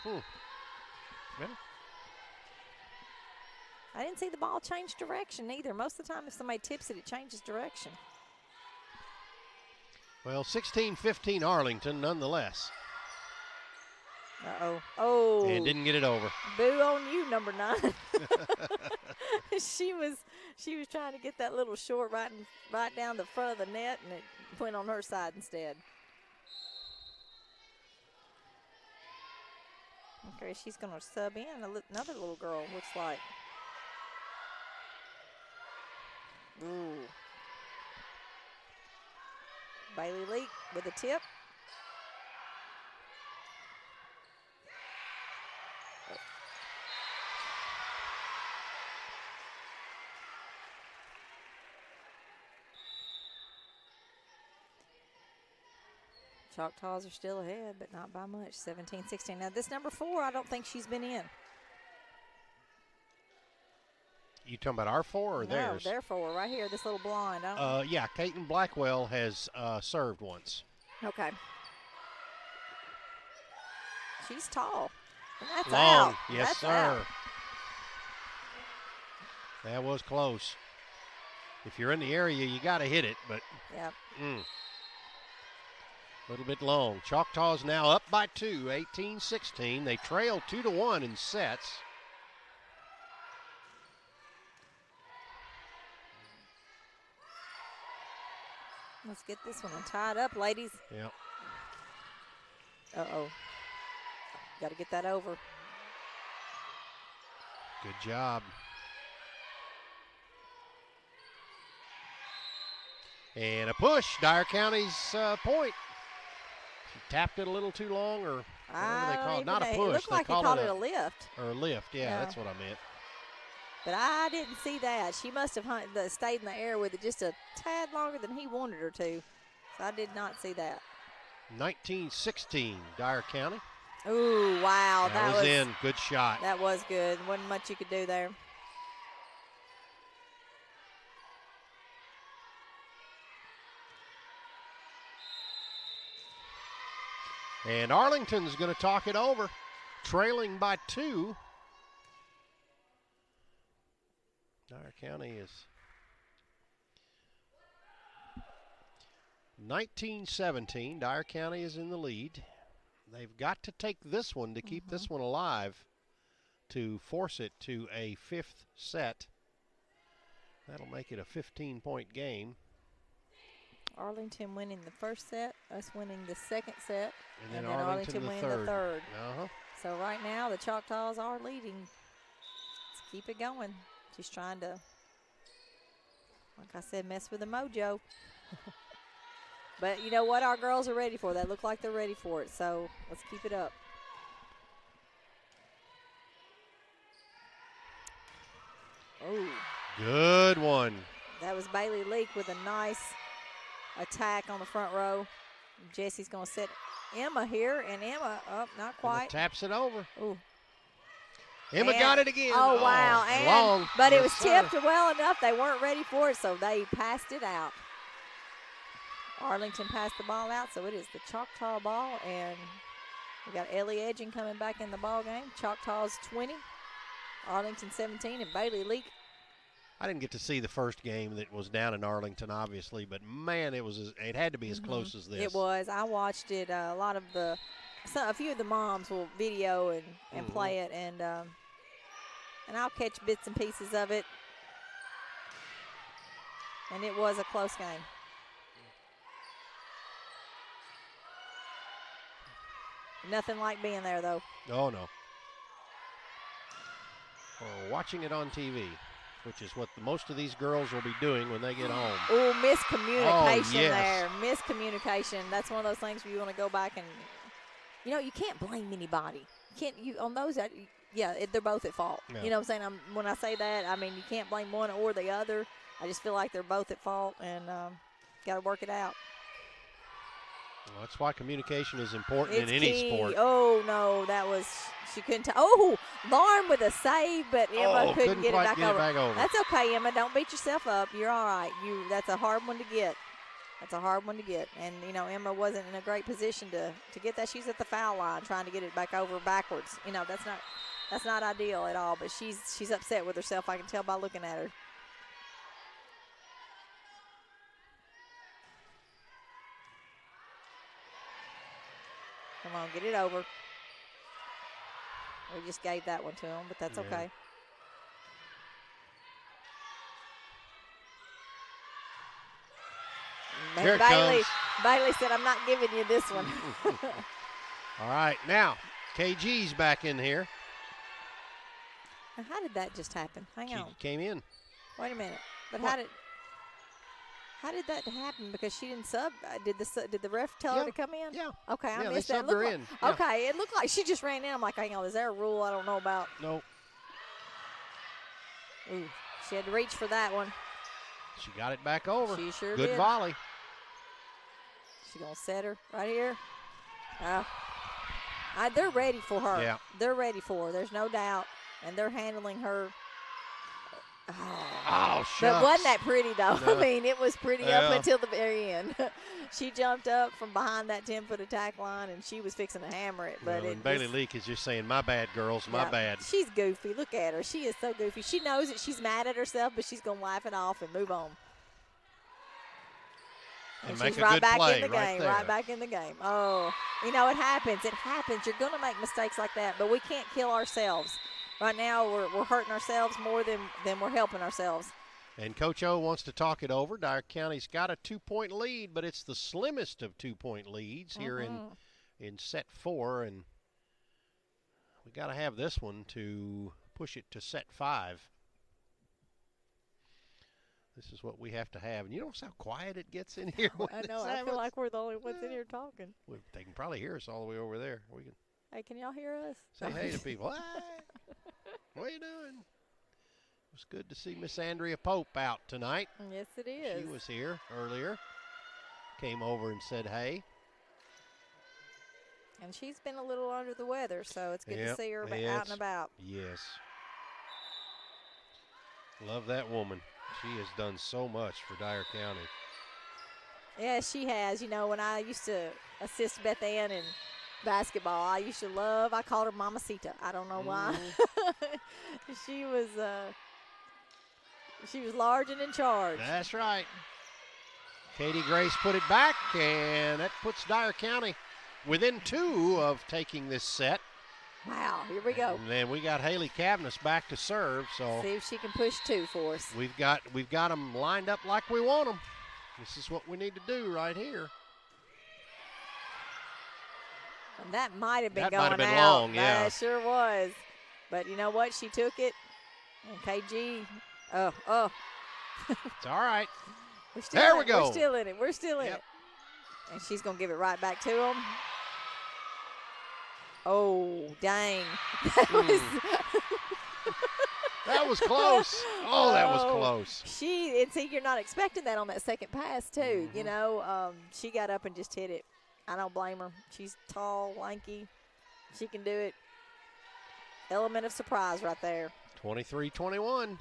Yeah. I didn't see the ball change direction either. Most of the time if somebody tips it, it changes direction. Well, 16-15 Arlington nonetheless. Uh-oh. Oh. And didn't get it over. Boo on you, number 9. She was trying to get that little short right down the front of the net, and it went on her side instead. Okay, she's going to sub in another little girl, looks like. Ooh. Bailey Leak with a tip. Choctaws are still ahead, but not by much, 17-16. Now, this number 4, I don't think she's been in. You talking about our 4 or theirs? No, their 4, right here, this little blonde. Yeah, Caitlin Blackwell has served once. Okay. She's tall. And that's Long. out. Yes, That's sir. out. That was close. If you're in the area, you got to hit it, but Yep. a little bit long. Choctaws now up by 2, 18-16. They trail 2-1 in sets. Let's get this one tied up, ladies. Yep. Uh-oh. Got to get that over. Good job. And a push, Dyer County's point. She tapped it a little too long, or whatever they call it. Not a push. It looked like he called it a lift. Or a lift, yeah, that's what I meant. But I didn't see that. She must have stayed in the air with it just a tad longer than he wanted her to. So I did not see that. 19-16, Dyer County. Ooh, wow. That was in. Good shot. That was good. Wasn't much you could do there. And Arlington's going to talk it over, trailing by 2. Dyer County is 19-17. Dyer County is in the lead. They've got to take this one to keep this one alive to force it to a 5th set. That'll make it a 15-point game. Arlington winning the first set, us winning the second set, and then Arlington winning the the third. Uh-huh. So right now the Choctaws are leading. Let's keep it going. She's trying to, like I said, mess with the mojo. But you know what? Our girls are ready for that. Look like they're ready for it. So let's keep it up. Oh. Good one. That was Bailey Leak with a nice attack on the front row. Jesse's going to set Emma here, and Emma, not quite. Emma taps it over. Ooh. Emma got it again. Oh, wow. And, long. But yes, it was sir. tipped well enough. They weren't ready for it, so they passed it out. Arlington passed the ball out, so it is the Choctaw ball, and we got Ellie Edging coming back in the ball game. Choctaws 20, Arlington 17, and Bailey Leak. I didn't get to see the first game that was down in Arlington, obviously, but man, it had to be as close as this. It was. I watched it. A few of the moms will video and play it, and I'll catch bits and pieces of it. And it was a close game. Nothing like being there, though. Oh, no. Or watching it on TV, which is what most of these girls will be doing when they get home. Oh, miscommunication yes. there. Miscommunication. That's one of those things where you want to go back and, you can't blame anybody. On those, they're both at fault. Yeah. You know what I'm saying? When I say that, I mean, you can't blame one or the other. I just feel like they're both at fault, and got to work it out. Well, that's why communication is important It's in any key. sport. Oh, no, she couldn't tell. Oh, Lauren with a save, but Emma couldn't get it back over. That's okay, Emma. Don't beat yourself up. You're all right. That's a hard one to get. And, Emma wasn't in a great position to get that. She's at the foul line trying to get it back over backwards. That's not ideal at all, but she's upset with herself. I can tell by looking at her. Come on, get it over. We just gave that one to him, but that's okay. Here it Bailey comes. said, I'm not giving you this one. All right, now, KG's back in here. Now, how did that just happen? Hang on. She came in. Wait a minute. But What? how did that happen? Because she didn't sub. Did the ref tell her to come in? Yeah. Okay, I Yeah, missed they that. subbed her in. Yeah. Okay, it looked like she just ran in. I'm like, hang on, is there a rule I don't know about? Nope. Ooh, she had to reach for that one. She got it back over. She sure Good did. volley. She's going to set her right here. They're ready for her. Yeah. They're ready for her. There's no doubt. And they're handling her. Oh, shucks. But wasn't that pretty, though? No. I mean, it was pretty Yeah. up until the very end. She jumped up from behind that 10-foot attack line, and she was fixing to hammer it. But and Bailey Leak is just saying, my bad, girls, my bad. She's goofy. Look at her. She is so goofy. She knows that she's mad at herself, but she's going to laugh it off and move on. And she's make a right good back play in the right game. there. Right back in the game. Oh, it happens. It happens. You're going to make mistakes like that, but we can't kill ourselves. Right now, we're hurting ourselves more than we're helping ourselves. And Coach O wants to talk it over. Dyer County's got a 2-point lead, but it's the slimmest of 2-point leads here in set 4, and we got to have this one to push it to set 5. This is what we have to have. And you notice how quiet it gets in here? I know. I feel like we're the only ones in here talking. They can probably hear us all the way over there. We can Hey, can y'all hear us? say hey to people. Hey, what are you doing? It was good to see Miss Andrea Pope out tonight. Yes, it is. She was here earlier. Came over and said hey. And she's been a little under the weather, so it's good to see her out and about. Yes. Love that woman. She has done so much for Dyer County. Yeah, she has. When I used to assist Beth Ann and basketball. I used to love. I called her Mamacita. I don't know why. She was large and in charge. That's right. Katie Grace put it back, and that puts Dyer County within 2 of taking this set. Wow, here we go. And then we got Haley Cavness back to serve. So see if she can push 2 for us. We've got them lined up like we want them. This is what we need to do right here. And that might have been that going might have been out. long, yeah. That sure was. But you know what? She took it. And KG, It's all right. There we go. We're still in it. We're still in Yep. it. And she's going to give it right back to him. Oh, dang. That was close. Oh, that was close. See, you're not expecting that on that second pass, too. You know, she got up and just hit it. I don't blame her. She's tall, lanky. She can do it. Element of surprise right there. 23-21.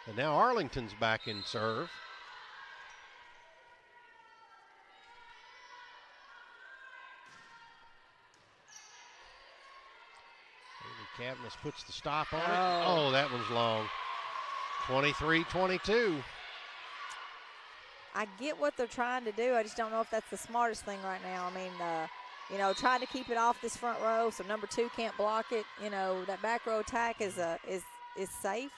And now Arlington's back in serve. Haley Cavness puts the stop on it. Oh, that one's long. 23-22. I get what they're trying to do. I just don't know if that's the smartest thing right now. I mean, you know, trying to keep it off this front row so number 2 can't block it. You know, that back row attack is safe.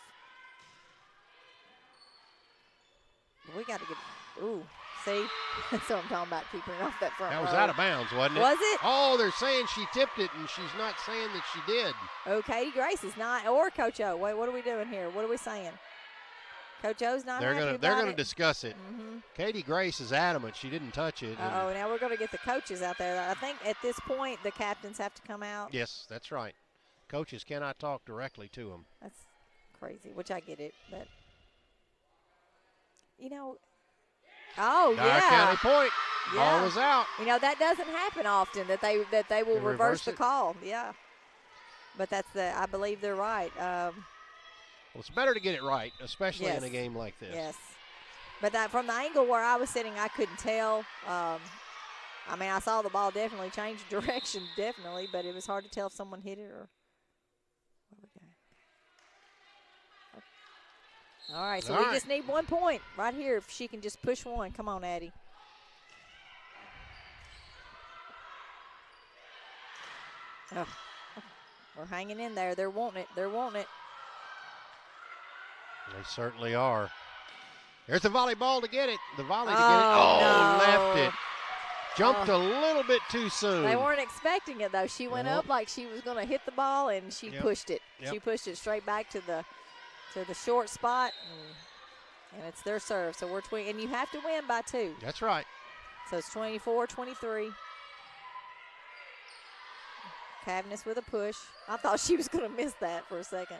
We got to get – ooh, see? That's what I'm talking about, keeping it off that front row. That was out of bounds, wasn't it? Was it? Oh, they're saying she tipped it, and she's not saying that she did. Okay, Grace is not – or Coach O. Wait, what are we doing here? What are we saying? Coach O's not happy about it? They're gonna discuss it. Katie Grace is adamant she didn't touch it. Now we're going to get the coaches out there. I think at this point the captains have to come out. Yes, that's right. Coaches cannot talk directly to them. That's crazy, which I get it, but you know, Dyer County point. Ball was out. You know, that doesn't happen often that they will reverse the call. Yeah, but I believe they're right. Well, it's better to get it right, especially in a game like this. Yes. But from the angle where I was sitting, I couldn't tell. I mean, I saw the ball definitely change direction, definitely, but it was hard to tell if someone hit it or. All right, so we just need 1 point right here if she can just push 1. Come on, Addie. Oh, we're hanging in there. They're wanting it. They're wanting it. They certainly are. There's the volleyball to get it. The volley to get it. Oh, no. Left it. Jumped a little bit too soon. They weren't expecting it, though. She went up like she was going to hit the ball, and she pushed it. She pushed it straight back to the short spot, and it's their serve. So we're and you have to win by 2. That's right. So it's 24-23. Cavness with a push. I thought she was going to miss that for a second.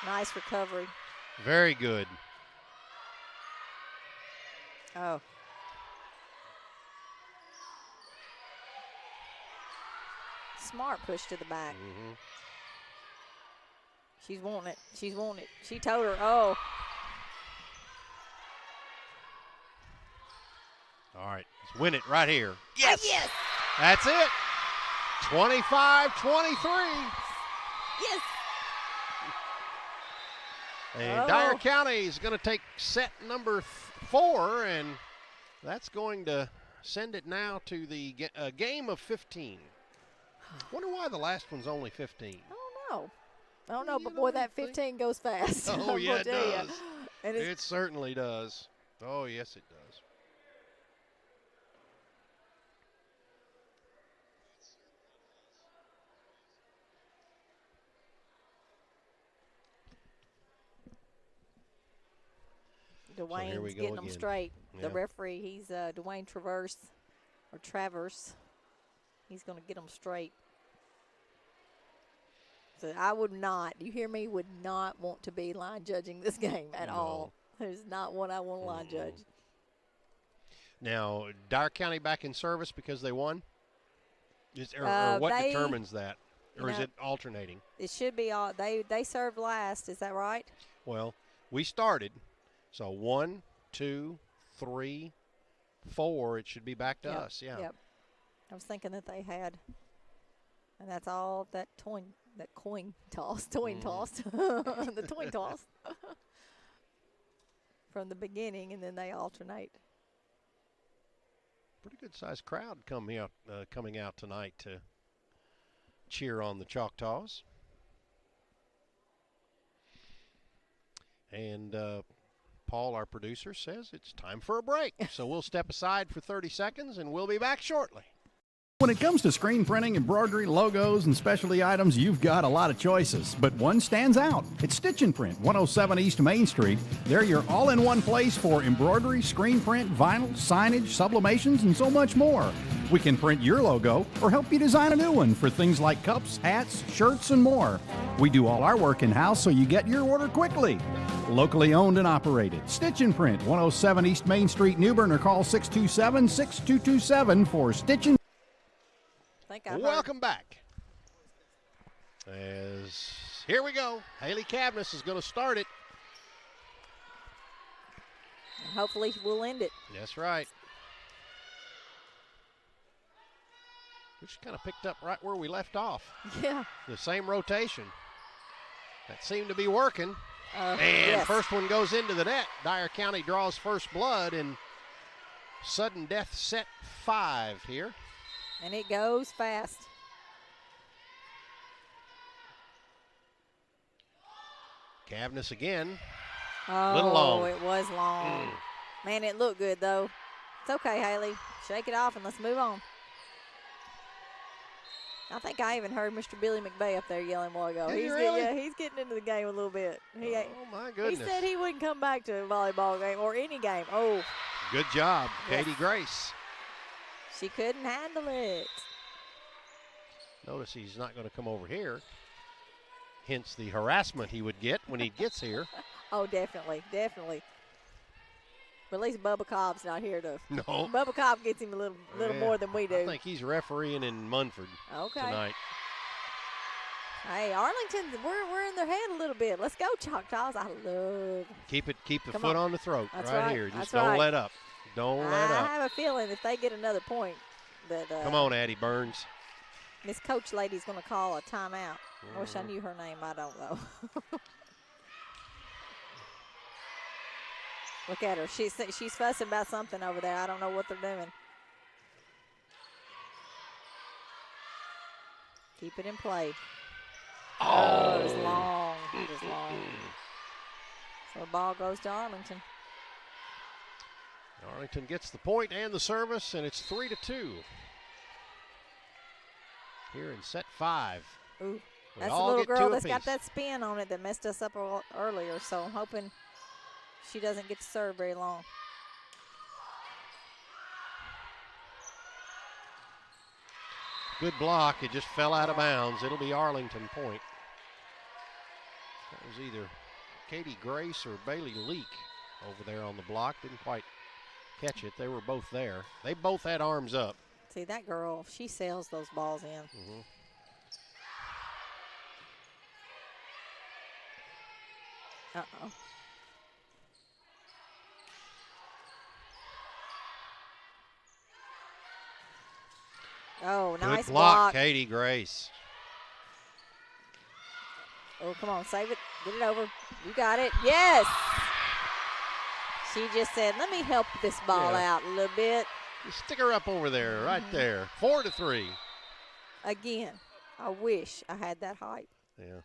Nice recovery. Very good. Oh. Smart push to the back. She's wanting it. She's wanting it. She told her, oh. All right, let's win it right here. Yes. Yes. That's it. 25-23. Yes. And Dyer County is going to take set number 4, and that's going to send it now to the game of 15. Wonder why the last one's only 15. I don't know, but boy, that 15 goes fast. Oh, yeah, it does. And it certainly does. Oh, yes, it does. Dwayne's getting them straight. The referee, he's Dwayne Travers. He's going to get them straight. So I would not, you hear me, would not want to be line judging this game at all. There's not one I want to line judge. Now, Dyer County back in service because they won? Or what determines that? Or is it alternating? It should be all. They served last. Is that right? Well, we started. So 1, 2, 3, 4. It should be back to us. Yeah. Yep. I was thinking that they had, and that's all that coin toss, the coin toss from the beginning, and then they alternate. Pretty good sized crowd coming out tonight to cheer on the Choctaws. And Paul, our producer, says it's time for a break. So we'll step aside for 30 seconds and we'll be back shortly. When it comes to screen printing, embroidery, logos, and specialty items, you've got a lot of choices, but one stands out. It's Stitch and Print, 107 East Main Street. They're your all-in-one place for embroidery, screen print, vinyl, signage, sublimations, and so much more. We can print your logo or help you design a new one for things like cups, hats, shirts, and more. We do all our work in-house so you get your order quickly. Locally owned and operated. Stitch and Print, 107 East Main Street, New Bern, or call 627-6227 for Stitch and Welcome back. As here we go. Haley Cavness is going to start it. And hopefully we'll end it. That's right. We just kind of picked up right where we left off. Yeah. The same rotation. That seemed to be working. And yes. First one goes into the net. Dyer County draws first blood and sudden death set 5 here. And it goes fast. Cavness again. Oh, little long. It was long. Man, it looked good, though. It's okay, Haley. Shake it off and let's move on. I think I even heard Mr. Billy McVay up there yelling a while ago. Did you really? Yeah, he's getting into the game a little bit. Oh, my goodness. He said he wouldn't come back to a volleyball game or any game. Oh. Good job, Yes. Katie Grace. She couldn't handle it. Notice he's not going to come over here. Hence the harassment he would get when he gets here. Oh, definitely, definitely. But at least Bubba Cobb's not here to. No. Bubba Cobb gets him a little more than we do. I think he's refereeing in Munford tonight. Hey, Arlington, we're in their head a little bit. Let's go, Choctaws. I love. Keep the Come foot on. on the throat. That's right right. here. Just That's don't right. let up. Don't let I up. have a feeling if they get another point that Come on, Addie Burns. Miss Coach Lady's going to call a timeout. I wish I knew her name. I don't know. Look at her. She's fussing about something over there. I don't know what they're doing. Keep it in play. Oh, it was long. It was long. So the ball goes to Arlington. Arlington gets the point and the service, and it's 3-2. Here in set 5. Ooh, We that's the all little get girl 2 that's got apiece. that spin on it that messed us up earlier, so I'm hoping she doesn't get to serve very long. Good block. It just fell out of bounds. It'll be Arlington point. That was either Katie Grace or Bailey Leak over there on the block. Didn't quite catch it. They were both there. They both had arms up. See, that girl, she sails those balls in. Mm-hmm. Uh-oh. Oh, nice Good block, block. Katie Grace. Oh, come on, save it. Get it over. You got it. Yes. She just said, let me help this ball out a little bit. You stick her up over there, right there. 4-3. Again, I wish I had that height. Yeah.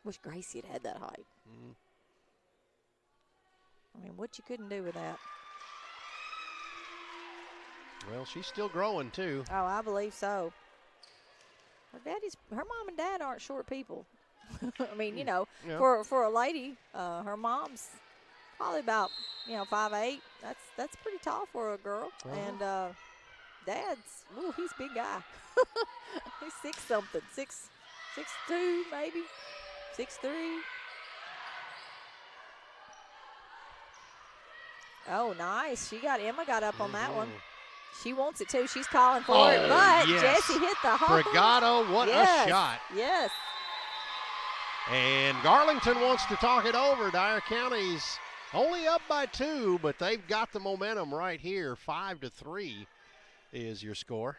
Wish Gracie had that height. Mm. I mean, what you couldn't do with that. Well, she's still growing, too. Oh, I believe so. Her mom and dad aren't short people. I mean, you know, Yeah. for a lady, her mom's probably about 5'8". That's pretty tall for a girl. And dad's, he's a big guy. He's 6-something, 6'2", maybe 6'3". Oh, nice. Emma got up on that one. She wants it too. She's calling for it, but yes. Jessie hit the hole. Brigado, what Yes. a shot. Yes. And Garlington wants to talk it over. Dyer County's only up by 2, but they've got the momentum right here. 5-3 is your score.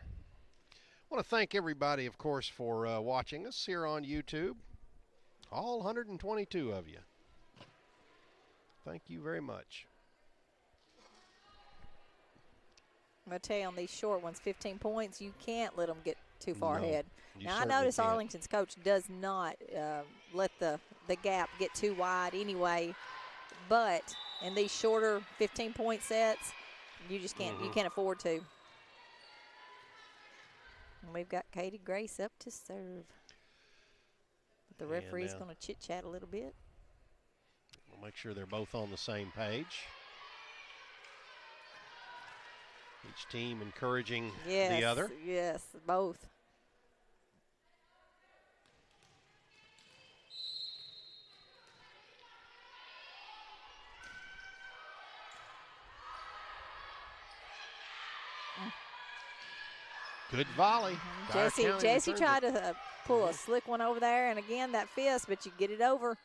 I want to thank everybody, of course, for watching us here on YouTube. All 122 of you. Thank you very much. I'm going to tell you on these short ones, 15 points, you can't let them get too far ahead. Now, I certainly notice can't. Arlington's coach does not let the gap get too wide anyway, but in these shorter 15-point sets, you just can't, you can't afford to. And we've got Katie Grace up to serve. The referee's going to chit-chat a little bit. We'll make sure they're both on the same page. Each team encouraging the other. Yes, both. Good volley. Jesse tried to pull a slick one over there, and again, that fist, but you get it over.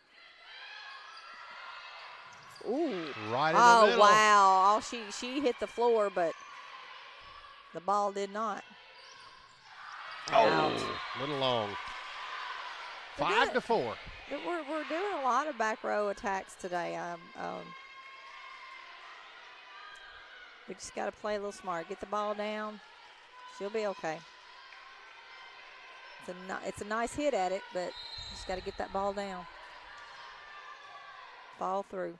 Ooh. Right in the middle. Oh, wow. She hit the floor, but the ball did not. Oh, a little long. 5-4. We're doing a lot of back row attacks today. We just got to play a little smart. Get the ball down. She'll be okay. It's a nice hit at it, but just got to get that ball down. Fall through.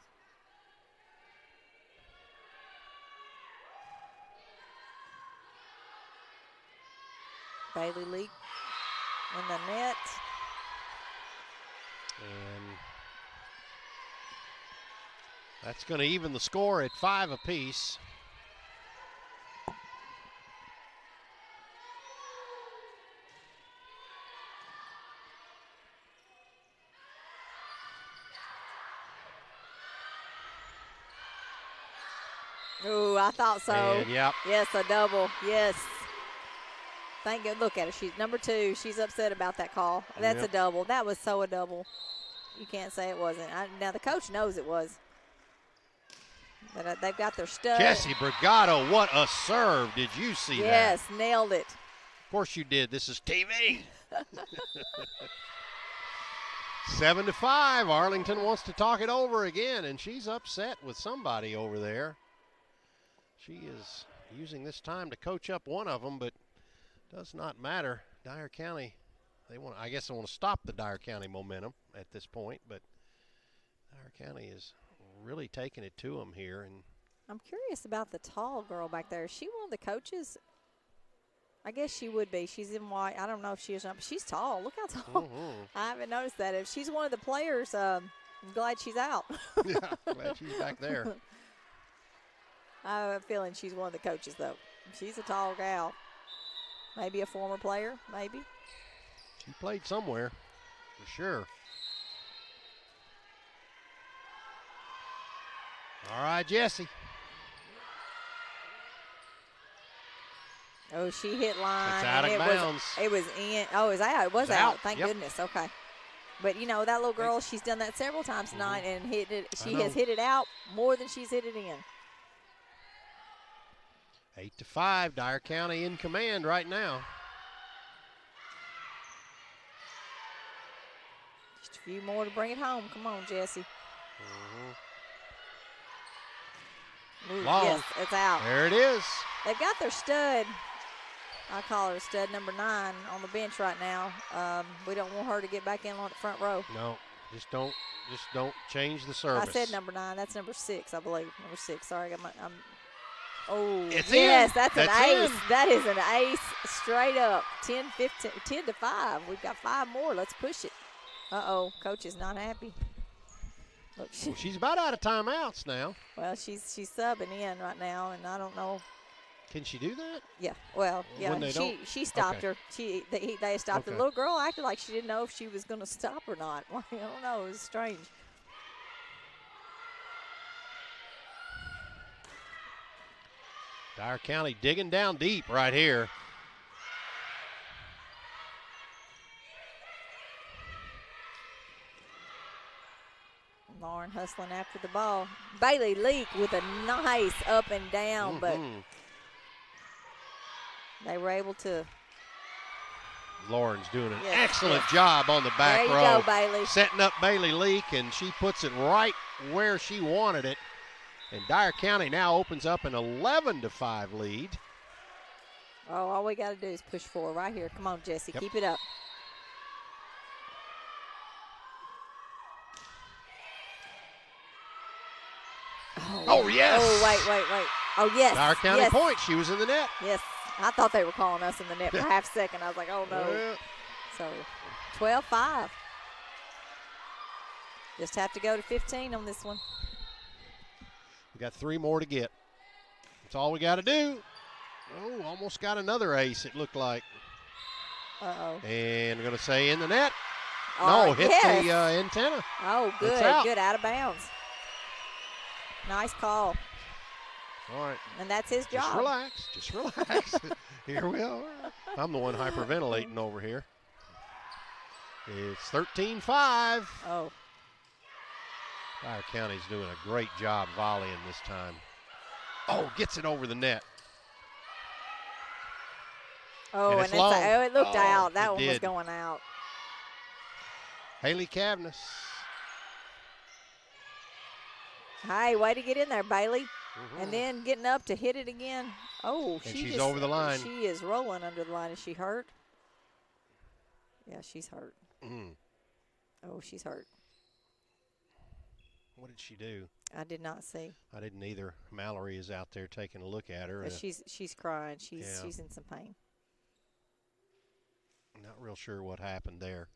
Bailey Leak in the net. And that's going to even the score at 5 apiece. Ooh, I thought so. And, yep. Yes, a double. Yes. Thank God. Look at her. She's number 2. She's upset about that call. That's a double. That was so a double. You can't say it wasn't. Now, the coach knows it was. But they've got their stud. Jesse Brigado, what a serve. Did you see that? Yes, nailed it. Of course you did. This is TV. 7-5. Arlington wants to talk it over again, and she's upset with somebody over there. She is using this time to coach up one of them, but does not matter. Dyer County, I guess they want to stop the Dyer County momentum at this point, but Dyer County is really taking it to them here. And I'm curious about the tall girl back there. Is she one of the coaches? I guess she would be. She's in white. I don't know if she is not, but she's tall. Look how tall. I haven't noticed that. If she's one of the players, I'm glad she's out. Yeah, glad she's back there. I have a feeling she's one of the coaches, though. She's a tall gal. Maybe a former player, maybe. She played somewhere, for sure. All right, Jesse. Oh, she hit line. It's out of bounds. It was in. Oh, it was out. It was out. Thank Yep. goodness. Okay. But, you know, that little girl, she's done that several times tonight and hit it. She has hit it out more than she's hit it in. 8-5, Dyer County in command right now. Just a few more to bring it home. Come on, Jesse. Ooh, Long. yes, it's out. There it is. They've got their stud. I call her stud number 9 on the bench right now. We don't want her to get back in on the front row. No, just don't change the service. I said number 9. That's number 6, I believe. Number 6. Sorry, I'm. Oh, it's yes, in. that's an That's ace. in. That is an ace straight up. 10-5. We've got 5 more. Let's push it. Uh-oh, coach is not happy. Look, Well, she's about out of timeouts now. well, she's subbing in right now, and I don't know. Can she do that? Yeah, well, yeah, When they don't? she stopped Okay. her. They stopped her. Okay. The little girl acted like she didn't know if she was going to stop or not. I don't know. It was strange. Dyer County digging down deep right here. Lauren hustling after the ball. Bailey Leak with a nice up and down, but they were able to Lauren's doing an Yes, excellent yes. job on the back There you row. go, Bailey. Setting up Bailey Leak, and she puts it right where she wanted it. And Dyer County now opens up an 11-5 lead. Oh, all we got to do is push forward right here. Come on, Jesse. Yep. Keep it up. Oh, yes. Oh, wait. Oh, yes. Dyer County yes. point. She was in the net. Yes. I thought they were calling us in the net for half a second. I was like, oh, no. Yeah. So, 12-5. Just have to go to 15 on this one. We got 3 more to get. That's all we got to do. Oh, almost got another ace, it looked like. Uh-oh. And we're going to say in the net. Oh, No, hit yes. the antenna. Oh, good. It's out. Good. Out of bounds. Nice call. All right. And that's his job. Just relax. Here we are. I'm the one hyperventilating over here. It's 13-5. Oh. Dyer County's doing a great job volleying this time. Oh, gets it over the net. Oh, And and it's it's long. it looked Oh, out. That it one was did. going out. Haley Cavness. Hey, way to get in there, Bailey. And then getting up to hit it again. Oh, And she's she's over the line. She is rolling under the line. Is she hurt? Yeah, she's hurt. Oh, she's hurt. What did she do? I did not see. I didn't either. Mallory is out there taking a look at her. But she's crying. She's in some pain. Not real sure what happened there.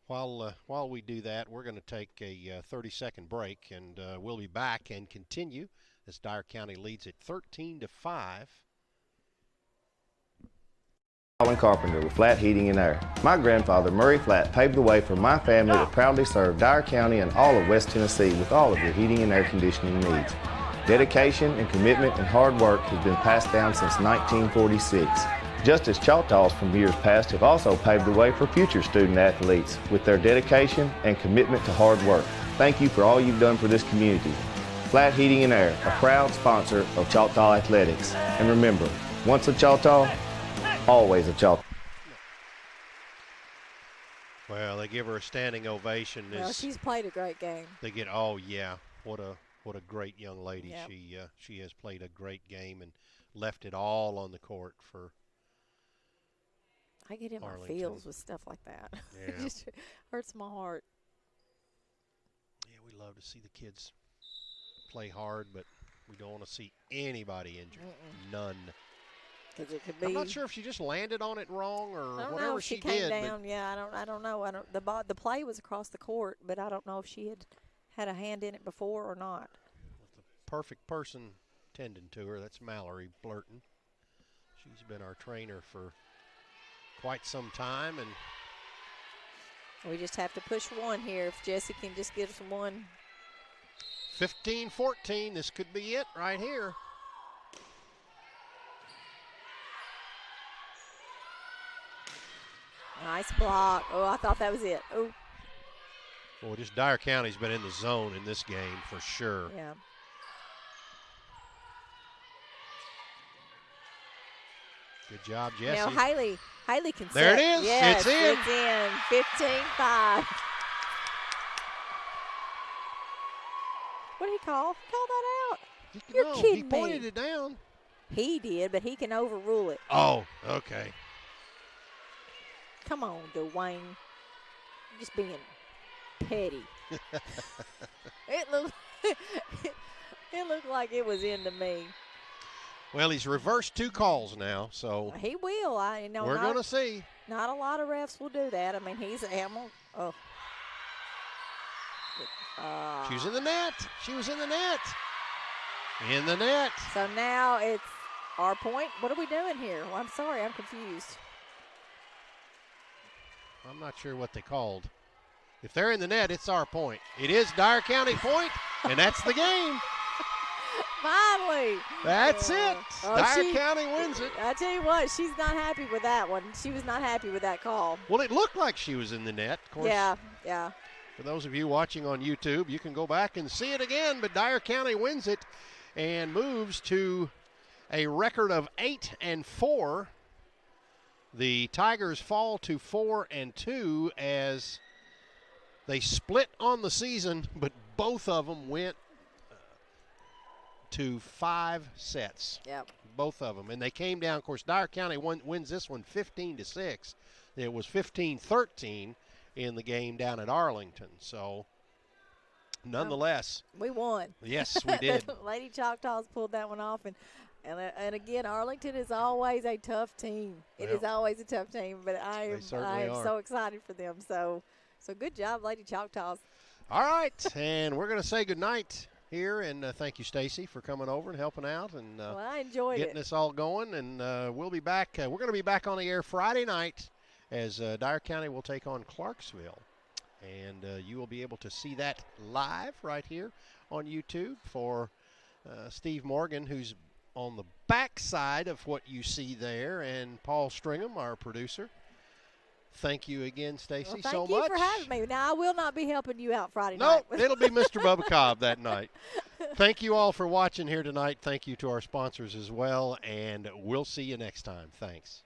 While we do that, we're going to take a 30-second break, and we'll be back and continue as Dyer County leads it 13-5. Colin Carpenter with Flat Heating and Air. My grandfather, Murray Flat, paved the way for my family to proudly serve Dyer County and all of West Tennessee with all of your heating and air conditioning needs. Dedication and commitment and hard work has been passed down since 1946. Just as Choctaws from years past have also paved the way for future student athletes with their dedication and commitment to hard work. Thank you for all you've done for this community. Flat Heating and Air, a proud sponsor of Choctaw Athletics. And remember, once a Choctaw, always a Choctaw. Well, they give her a standing ovation. Well, she's played a great game. They get, oh yeah, what a great young lady. Yep. She has played a great game and left it all on the court for I get in Arlington. my feels with stuff like that. It Yeah. just hurts my heart. Yeah, we love to see the kids play hard, but we don't want to see anybody injured. None. Because it could be. I'm not sure if she just landed on it wrong or I don't whatever know if she she came did. down. Yeah, I don't know. The play was across the court, but I don't know if she had a hand in it before or not. But the perfect person tending to her, that's Mallory Blurton. She's been our trainer for quite some time, and We just have to push one here. If Jesse can just get us one. 15-14. This could be it right here. Nice block. Oh, I thought that was it. Oh, Well, just Dyer County's been in the zone in this game for sure. yeah. Good job, You Jesse. know, Haley can There set. it is. Yes, It's in. It's in. 15-5. What did he call? Call that out. You're No, kidding he me. pointed it down. He did, but he can overrule it. Oh, okay. Come on, Dwayne. You're just being petty. It looked like it was into me. Well, he's reversed 2 calls now, so He will. we're going to see. Not a lot of refs will do that. I mean, he's animal. Oh. She was in the net. She was in the net. In the net. So now it's our point. What are we doing here? Well, I'm sorry. I'm confused. I'm not sure what they called. If they're in the net, it's our point. It is Dyer County point, and that's the game. Finally. That's Yeah. it. Oh, Dyer County wins it. I tell you what, she's not happy with that one. She was not happy with that call. Well, it looked like she was in the net. Of course, Yeah. for those of you watching on YouTube, you can go back and see it again, but Dyer County wins it and moves to a record of 8-4 The Tigers fall to 4-2 as they split on the season, but both of them went to 5 sets. Yep. Both of them. And they came down. Of course, Dyer County wins this one 15-6. It was 15-13 in the game down at Arlington. So, nonetheless. We won. Yes, we did. Lady Choctaws pulled that one off. And again, Arlington is always a tough team. It is always a tough team, but I am so excited for them. So good job, Lady Choctaws. All right, and we're going to say goodnight here, and thank you, Stacy, for coming over and helping out and I enjoyed getting us all going. And we'll be back. We're going to be back on the air Friday night as Dyer County will take on Clarksville. And you will be able to see that live right here on YouTube for Steve Morgan, who's on the back side of what you see there, and Paul Stringham, our producer. Thank you again, Stacy, so much. Thank you for having me. Now, I will not be helping you out Friday night. No, it'll be Mr. Bubba Cobb that night. Thank you all for watching here tonight. Thank you to our sponsors as well, and we'll see you next time. Thanks.